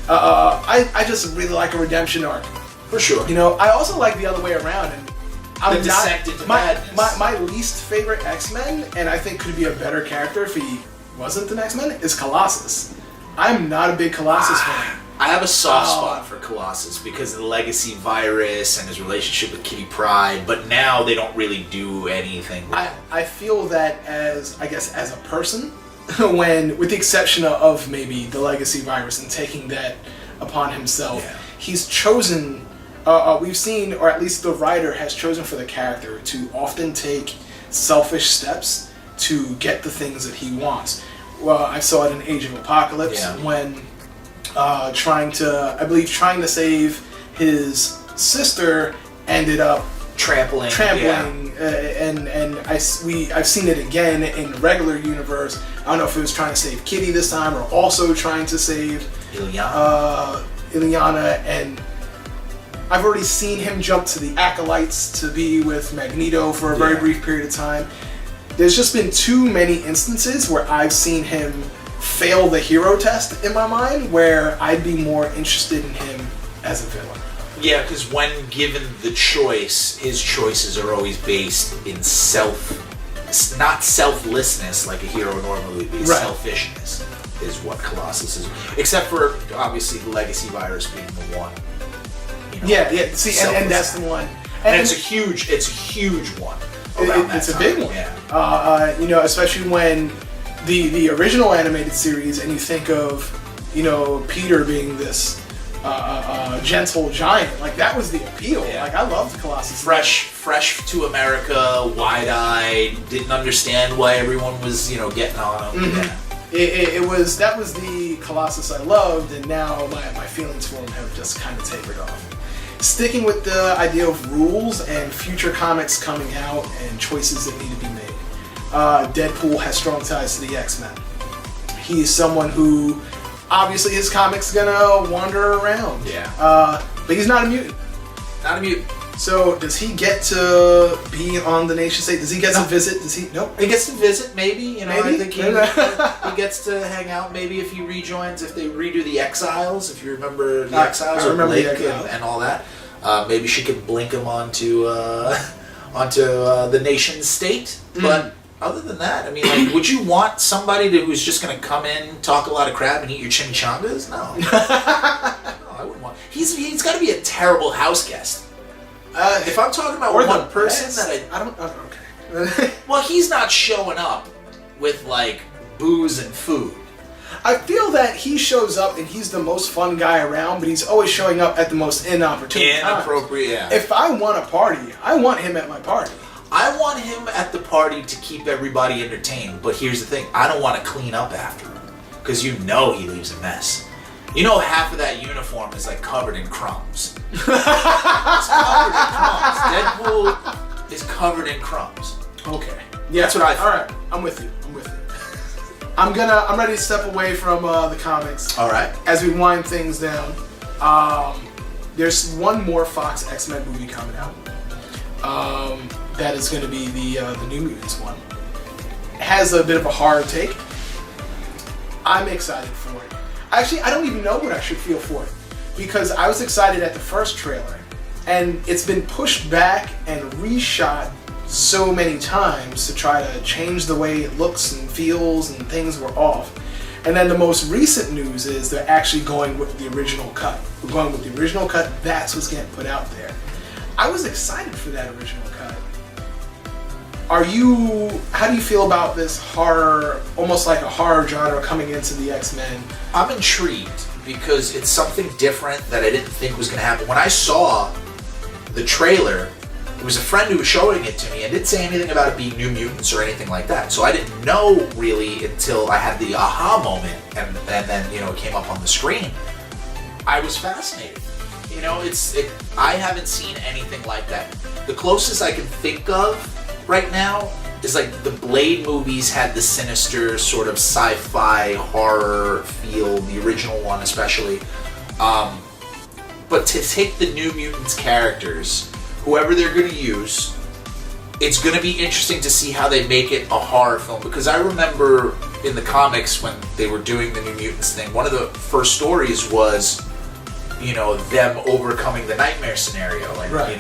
I just really like a redemption arc. For sure. I also like the other way around, and I'm descent into madness. My least favorite X-Men, and I think could be a better character if he wasn't an X-Men, is Colossus. I'm not a big Colossus fan. I have a soft spot for Colossus because of the legacy virus and his relationship with Kitty Pryde, but now they don't really do anything. I feel that as a person, when, with the exception of maybe the legacy virus and taking that upon himself, he's chosen, we've seen, or at least the writer has chosen for the character to often take selfish steps to get the things that he wants. Well, I saw it in Age of Apocalypse when trying to save his sister, ended up trampling, and I've seen it again in the regular universe. I don't know if it was trying to save Kitty this time or also trying to save Ileana, and I've already seen him jump to the Acolytes to be with Magneto for a very brief period of time. There's just been too many instances where I've seen him fail the hero test in my mind, where I'd be more interested in him as a villain. Yeah, because when given the choice, his choices are always based in not selflessness like a hero normally would be. Right. Selfishness is what Colossus is. Except for, obviously, the Legacy Virus being the one. See, and that's the one. And it's a huge one. It's a big one. Yeah. Especially when the original animated series, and you think of, Peter being this gentle giant, like that was the appeal. Yeah. Like I loved Colossus. Fresh to America, wide-eyed, didn't understand why everyone was, getting on him. Mm-hmm. Yeah. That was the Colossus I loved, and now my feelings for him have just kind of tapered off. Sticking with the idea of rules and future comics coming out and choices that need to be made. Deadpool has strong ties to the X-Men. He's someone who, obviously, his comic's gonna wander around. Yeah. But he's not a mutant. Not a mutant. So does he get to be on the nation state? Does he get to visit? Does he? Nope. He gets to visit, maybe. Maybe. I think he gets to hang out. Maybe if he rejoins, if they redo the Exiles, if you remember the Exiles, I remember Blake the Exiles. and all that. Maybe she could blink him onto the nation state. But other than that, I mean, like, would you want somebody who's just going to come in, talk a lot of crap, and eat your chimichangas? No. No, I wouldn't want. He's got to be a terrible house guest. If I'm talking about one person that I don't. Okay. Well, he's not showing up with like booze and food. I feel that he shows up and he's the most fun guy around, but he's always showing up at the most inappropriate times. Yeah. If I want a party, I want him at my party. I want him at the party to keep everybody entertained, but here's the thing. I don't want to clean up after him, because he leaves a mess. Half of that uniform is like covered in crumbs. It's covered in crumbs. Deadpool is covered in crumbs. Okay. Yeah. That's what I feel. Alright, I'm with you. I'm ready to step away from the comics. Alright. As we wind things down. There's one more Fox X-Men movie coming out. That is going to be the New Mutants one. It has a bit of a horror take. I'm excited for it. Actually, I don't even know what I should feel for it, because I was excited at the first trailer, and it's been pushed back and reshot so many times to try to change the way it looks and feels, and things were off. And then the most recent news is they're actually going with the original cut. We're going with the original cut. That's what's getting put out there. I was excited for that original cut. How do you feel about this horror, almost like a horror genre coming into the X-Men? I'm intrigued because it's something different that I didn't think was going to happen. When I saw the trailer, it was a friend who was showing it to me and didn't say anything about it being New Mutants or anything like that. So I didn't know really until I had the aha moment and then it came up on the screen. I was fascinated. I haven't seen anything like that. The closest I can think of right now is like the Blade movies had the sinister sort of sci-fi horror feel, the original one especially. But to take the New Mutants characters, whoever they're going to use, it's going to be interesting to see how they make it a horror film, because I remember in the comics when they were doing the New Mutants thing, one of the first stories was them overcoming the nightmare scenario, and right.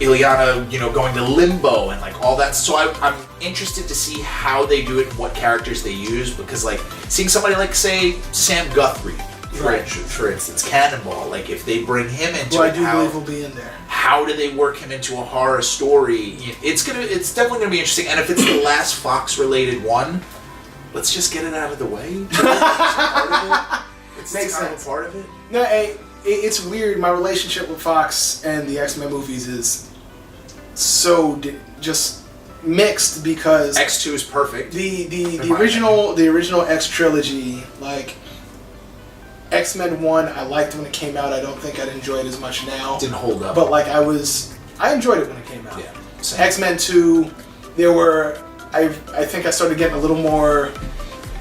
Ileana, going to limbo and like all that. So I'm interested to see how they do it and what characters they use, because like seeing somebody like, say, Sam Guthrie, for instance, Cannonball, like if they bring him into I do believe he'll be in there. How do they work him into a horror story? It's definitely gonna be interesting. And if it's the last Fox related one, let's just get it out of the way. It's Makes kind sense. of a part of it. No, it's weird. My relationship with Fox and the X-Men movies is so just mixed, because X2 is perfect. the original X trilogy, like X-Men 1, I liked when it came out. I don't think I'd enjoy it as much now. Didn't hold up. But like I enjoyed it when it came out. Yeah. Same. X-Men 2, I think I started getting a little more,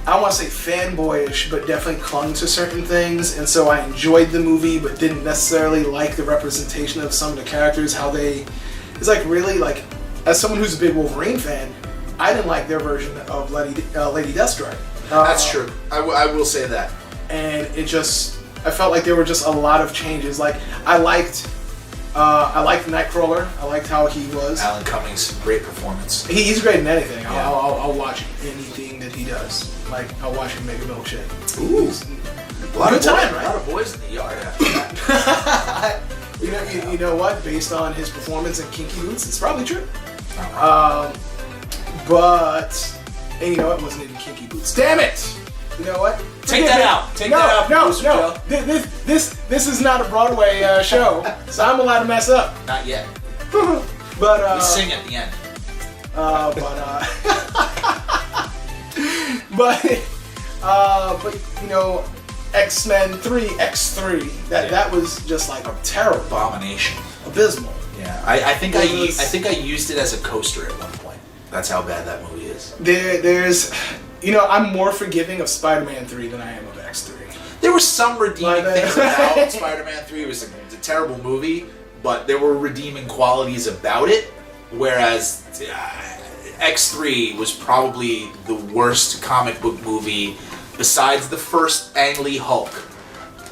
I don't want to say fanboyish, but definitely clung to certain things, and so I enjoyed the movie, but didn't necessarily like the representation of some of the characters, it's like really, like, as someone who's a big Wolverine fan, I didn't like their version of Lady Deathstrike. That's true. I will say that. And I felt like there were just a lot of changes. Like, I liked Nightcrawler. I liked how he was. Alan Cummings, great performance. He's great in anything. Yeah. I'll watch anything that he does. Like, I'll watch him make a milkshake. Ooh. A lot Good of time, right? A lot of boys in the yard after that. You know what? Based on his performance in Kinky Boots, it's probably true. And you know what? It wasn't even Kinky Boots. Damn it! You know what? Take that out. Take that out. No. This is not a Broadway show, so I'm allowed to mess up. Not yet. But We sing at the end. But you know, X-Men 3, X3. That was just like a terrible, Abomination. abysmal. Yeah, I think I used it as a coaster at one point. That's how bad that movie is. There's, you know, I'm more forgiving of Spider-Man 3 than I am of X3. There were some redeeming things about Spider-Man 3. It was a terrible movie, but there were redeeming qualities about it. Whereas X3 was probably the worst comic book movie besides the first Ang Lee Hulk.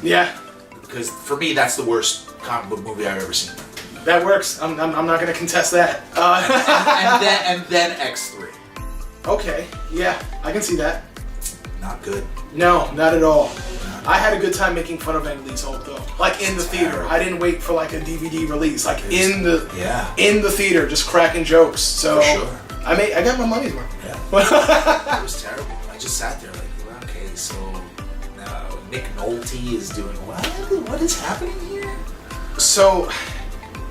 Yeah. Because for me, that's the worst comic book movie I've ever seen. That works. I'm not going to contest that. And then X3. Okay. Yeah, I can see that. Not good. No, not at all. I had a good time making fun of Ang Lee's Hulk though. Like in the theater. I didn't wait for like a DVD release. Like in the theater, just cracking jokes. So for sure. I got my money's worth. Yeah. It was terrible. I just sat there like, well, okay, so now Nick Nolte is doing what? What is happening here? So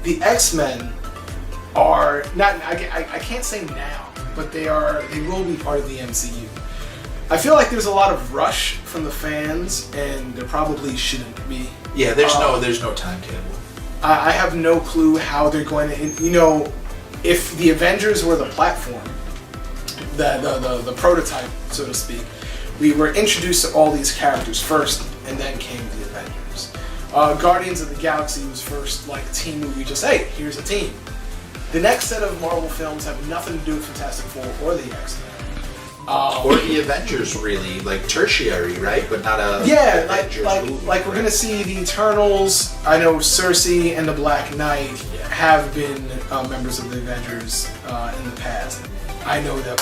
the X-Men are not. I can't say now, but they will be part of the MCU. I feel like there's a lot of rush from the fans, and there probably shouldn't be. Yeah, there's no timetable. I have no clue how they're going to. You know, if the Avengers were the platform, the prototype, so to speak, we were introduced to all these characters first, and then came the Avengers. Guardians of the Galaxy was first like team movie. Just hey, here's a team. The next set of Marvel films have nothing to do with Fantastic Four or the X-Men. Or the Avengers, really, like tertiary, right? But not a Avengers movie, like we're gonna see the Eternals. I know Cersei and the Black Knight have been members of the Avengers in the past. I know that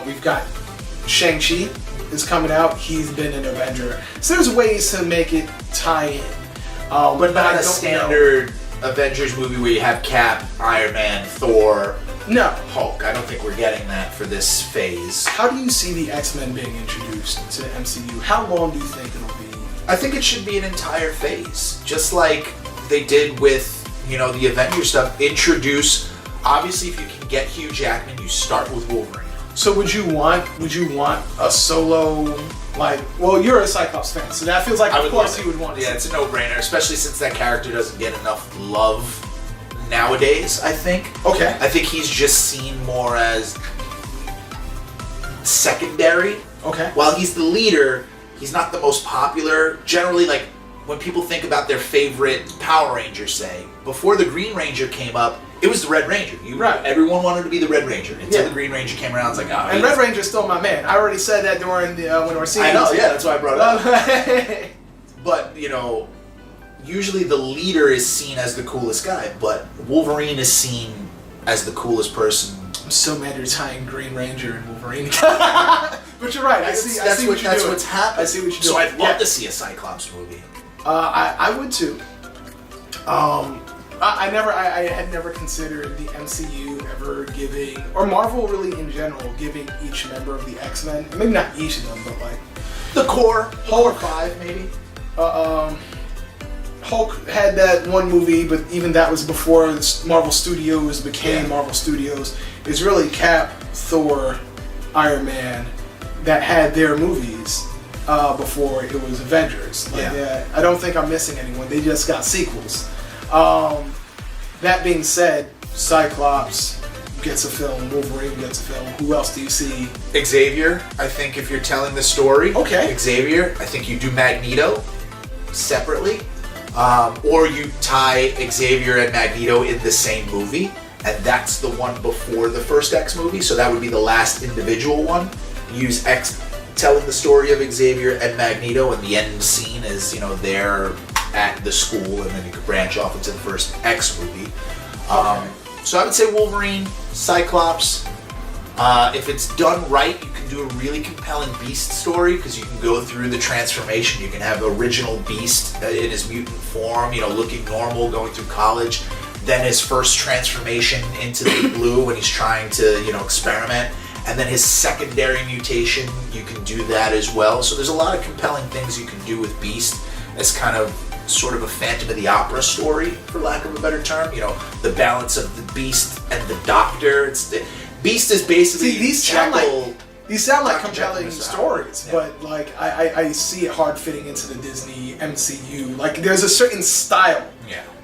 we've got Shang-Chi is coming out. He's been an Avenger. So there's ways to make it tie in, but not a standard Avengers movie where you have Cap, Iron Man, Thor. No. Hulk. I don't think we're getting that for this phase. How do you see the X-Men being introduced to the MCU? How long do you think it'll be? I think it should be an entire phase. Just like they did with, you know, the Avengers stuff. Introduce, obviously if you can get Hugh Jackman, you start with Wolverine. So would you want a solo, like, well, you're a Cyclops fan, so that feels like of course you would want it. Yeah, it's a no-brainer, especially since that character doesn't get enough love nowadays, I think. Okay. I think he's just seen more as secondary. Okay. While he's the leader, he's not the most popular. Generally, like, when people think about their favorite Power Ranger, say, before the Green Ranger came up, it was the Red Ranger. Right. Everyone wanted to be the Red Ranger. Until the Green Ranger came around, it's like, oh. And Red Ranger's still my man. I already said that during the when we were seeing. I know, yeah, that's why I brought it up. But, you know, usually the leader is seen as the coolest guy, but Wolverine is seen as the coolest person. I'm so mad you're tying Green Ranger and Wolverine. But you're right. I see what you're doing. That's what's happening. I see what you're doing. So I'd love to see a Cyclops movie. I would too. I had never considered the MCU ever giving, or Marvel really in general, giving each member of the X-Men, maybe not each of them, but like the core Hulk 5 maybe. Hulk had that one movie, but even that was before Marvel Studios became Marvel Studios. It's really Cap, Thor, Iron Man that had their movies. before it was Avengers. I don't think I'm missing anyone. They just got sequels. That being said, Cyclops gets a film, Wolverine gets a film. Who else do you see? Xavier, I think if you're telling the story. Okay. Xavier, I think you do Magneto separately. Or you tie Xavier and Magneto in the same movie, and that's the one before the first X movie, so that would be the last individual one. Use X telling the story of Xavier and Magneto, and the end scene is, they're at the school, and then you could branch off into the first X movie. So I would say Wolverine, Cyclops. If it's done right, you can do a really compelling Beast story, because you can go through the transformation. You can have original Beast in his mutant form, looking normal, going through college. Then his first transformation into the blue when he's trying to, experiment. And then his secondary mutation, you can do that as well. So there's a lot of compelling things you can do with Beast as kind of sort of a Phantom of the Opera story, for lack of a better term. The balance of the Beast and the Doctor. Beast is basically these sound like compelling stories, but I see it hard fitting into the Disney MCU. Like there's a certain style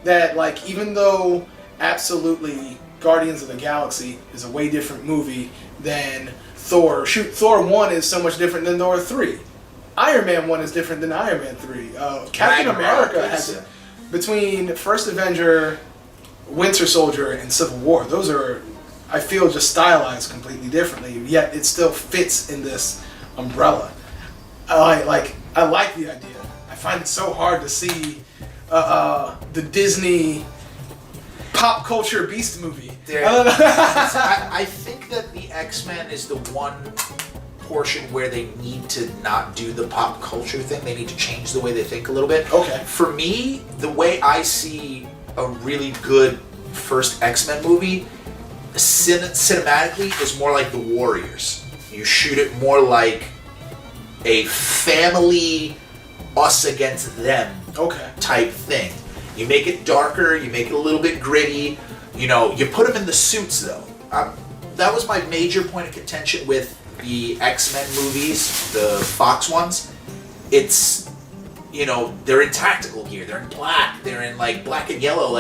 that even though absolutely Guardians of the Galaxy is a way different movie than Thor. Thor 1 is so much different than Thor 3. Iron Man 1 is different than Iron Man 3. Captain America has between First Avenger, Winter Soldier, and Civil War. Those are, I feel, just stylized completely differently, yet it still fits in this umbrella. I like the idea. I find it so hard to see the Disney pop culture Beast movie. I think that the X-Men is the one portion where they need to not do the pop culture thing. They need to change the way they think a little bit. Okay. For me, the way I see a really good first X-Men movie cinematically is more like The Warriors. You shoot it more like a family, us against them type thing. You make it darker, you make it a little bit gritty, you put them in the suits though. That was my major point of contention with the X-Men movies, the Fox ones. It's, they're in tactical gear, they're in black, they're in black and yellow,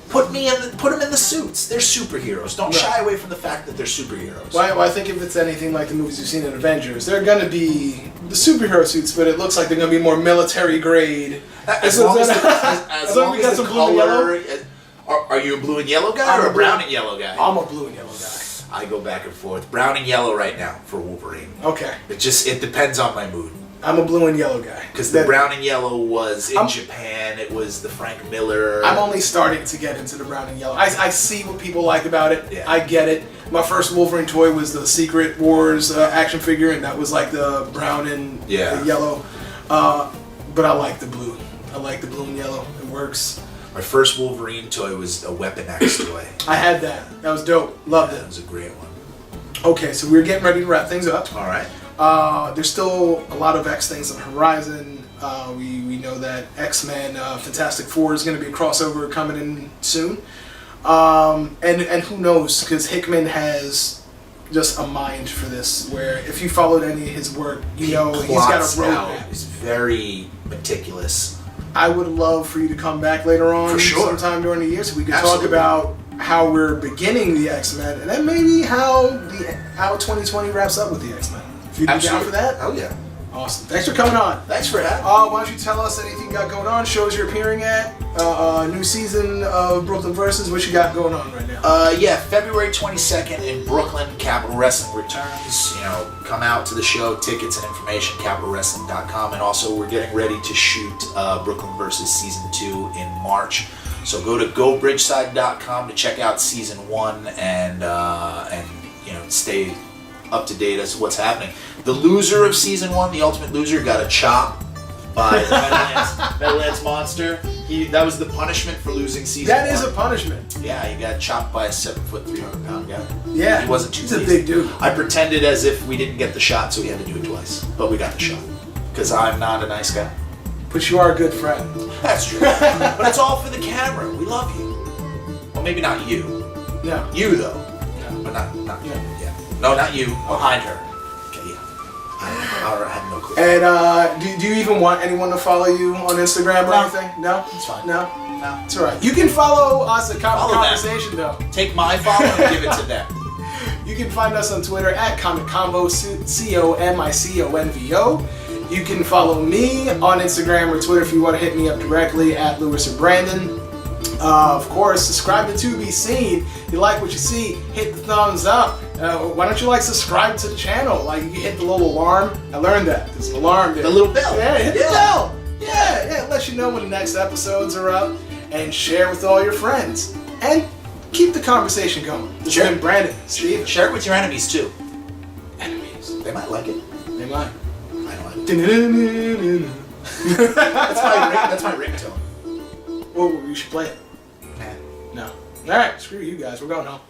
put them in the suits. They're superheroes. Don't shy away from the fact that they're superheroes. Well, I think if it's anything like the movies you've seen in Avengers, they're going to be the superhero suits, but it looks like they're going to be more military grade. As long as the color... Are you a blue and yellow guy or a brown and yellow guy? I'm a blue and yellow guy. I go back and forth. Brown and yellow right now for Wolverine. Okay. It depends on my mood. I'm a blue and yellow guy. Because the brown and yellow was in Japan. It was the Frank Miller. I'm only starting to get into the brown and yellow. I see what people like about it. Yeah. I get it. My first Wolverine toy was the Secret Wars action figure, and that was the brown and the yellow. But I like the blue. I like the blue and yellow. It works. My first Wolverine toy was a Weapon X toy. I had that. That was dope. Loved it. That was a great one. Okay, so we're getting ready to wrap things up. All right. There's still a lot of X things on the horizon. We know that X-Men Fantastic Four is going to be a crossover coming in soon. And who knows, because Hickman has just a mind for this, where if you followed any of his work, he's got a roadmap. He's very meticulous. I would love for you to come back later on, for sure, sometime during the year, so we can talk about how we're beginning the X-Men, and then maybe how 2020 wraps up with the X-Men. If you'd be down for that? Oh yeah. Awesome. Thanks for coming on. Thanks for having me. Why don't you tell us anything you got going on, shows you're appearing at, new season of Brooklyn Versus, what you got going on right now? February 22nd in Brooklyn, Capital Wrestling returns. Come out to the show, tickets and information, capitalwrestling.com. And also we're getting ready to shoot Brooklyn Versus Season 2 in March. So go to gobridgeside.com to check out Season 1 and stay up to date as to what's happening. The loser of Season 1, the ultimate loser, got a chop by the Meadowlands Monster. That was the punishment for losing Season 1. That is a punishment. Yeah, he got chopped by a 7-foot, 300-pound guy. Yeah, he wasn't too he's a big dude. I pretended as if we didn't get the shot, so we had to do it twice. But we got the shot. Because I'm not a nice guy. But you are a good friend. That's true. But it's all for the camera. We love you. Well, maybe not you. No. You, though. No. But not you. Yeah. No, not you. Behind her. Okay, yeah. I have no clue. And do you even want anyone to follow you on Instagram or No. anything? No? It's fine. No? No. It's alright. You can follow us at Comic Follow them. Conversation though. Take my follow and give it to them. You can find us on Twitter at Comic Combo, COMICONVO. You can follow me on Instagram or Twitter if you want to hit me up directly at Lewis or Brandon. Of course, subscribe to Be Seen. If you like what you see, hit the thumbs up. Why don't you subscribe to the channel? You can hit the little alarm. I learned that. There's an alarm there. The little bell. Yeah, hit the bell. Yeah, it lets you know when the next episodes are up. And share with all your friends. And keep the conversation going. This has been Brandon, Steve. Share it with your enemies too. Enemies. They might like it. They might. I don't like it. That's my ringtone. Well, we should play it. Nah. No. Alright, screw you guys. We're going home.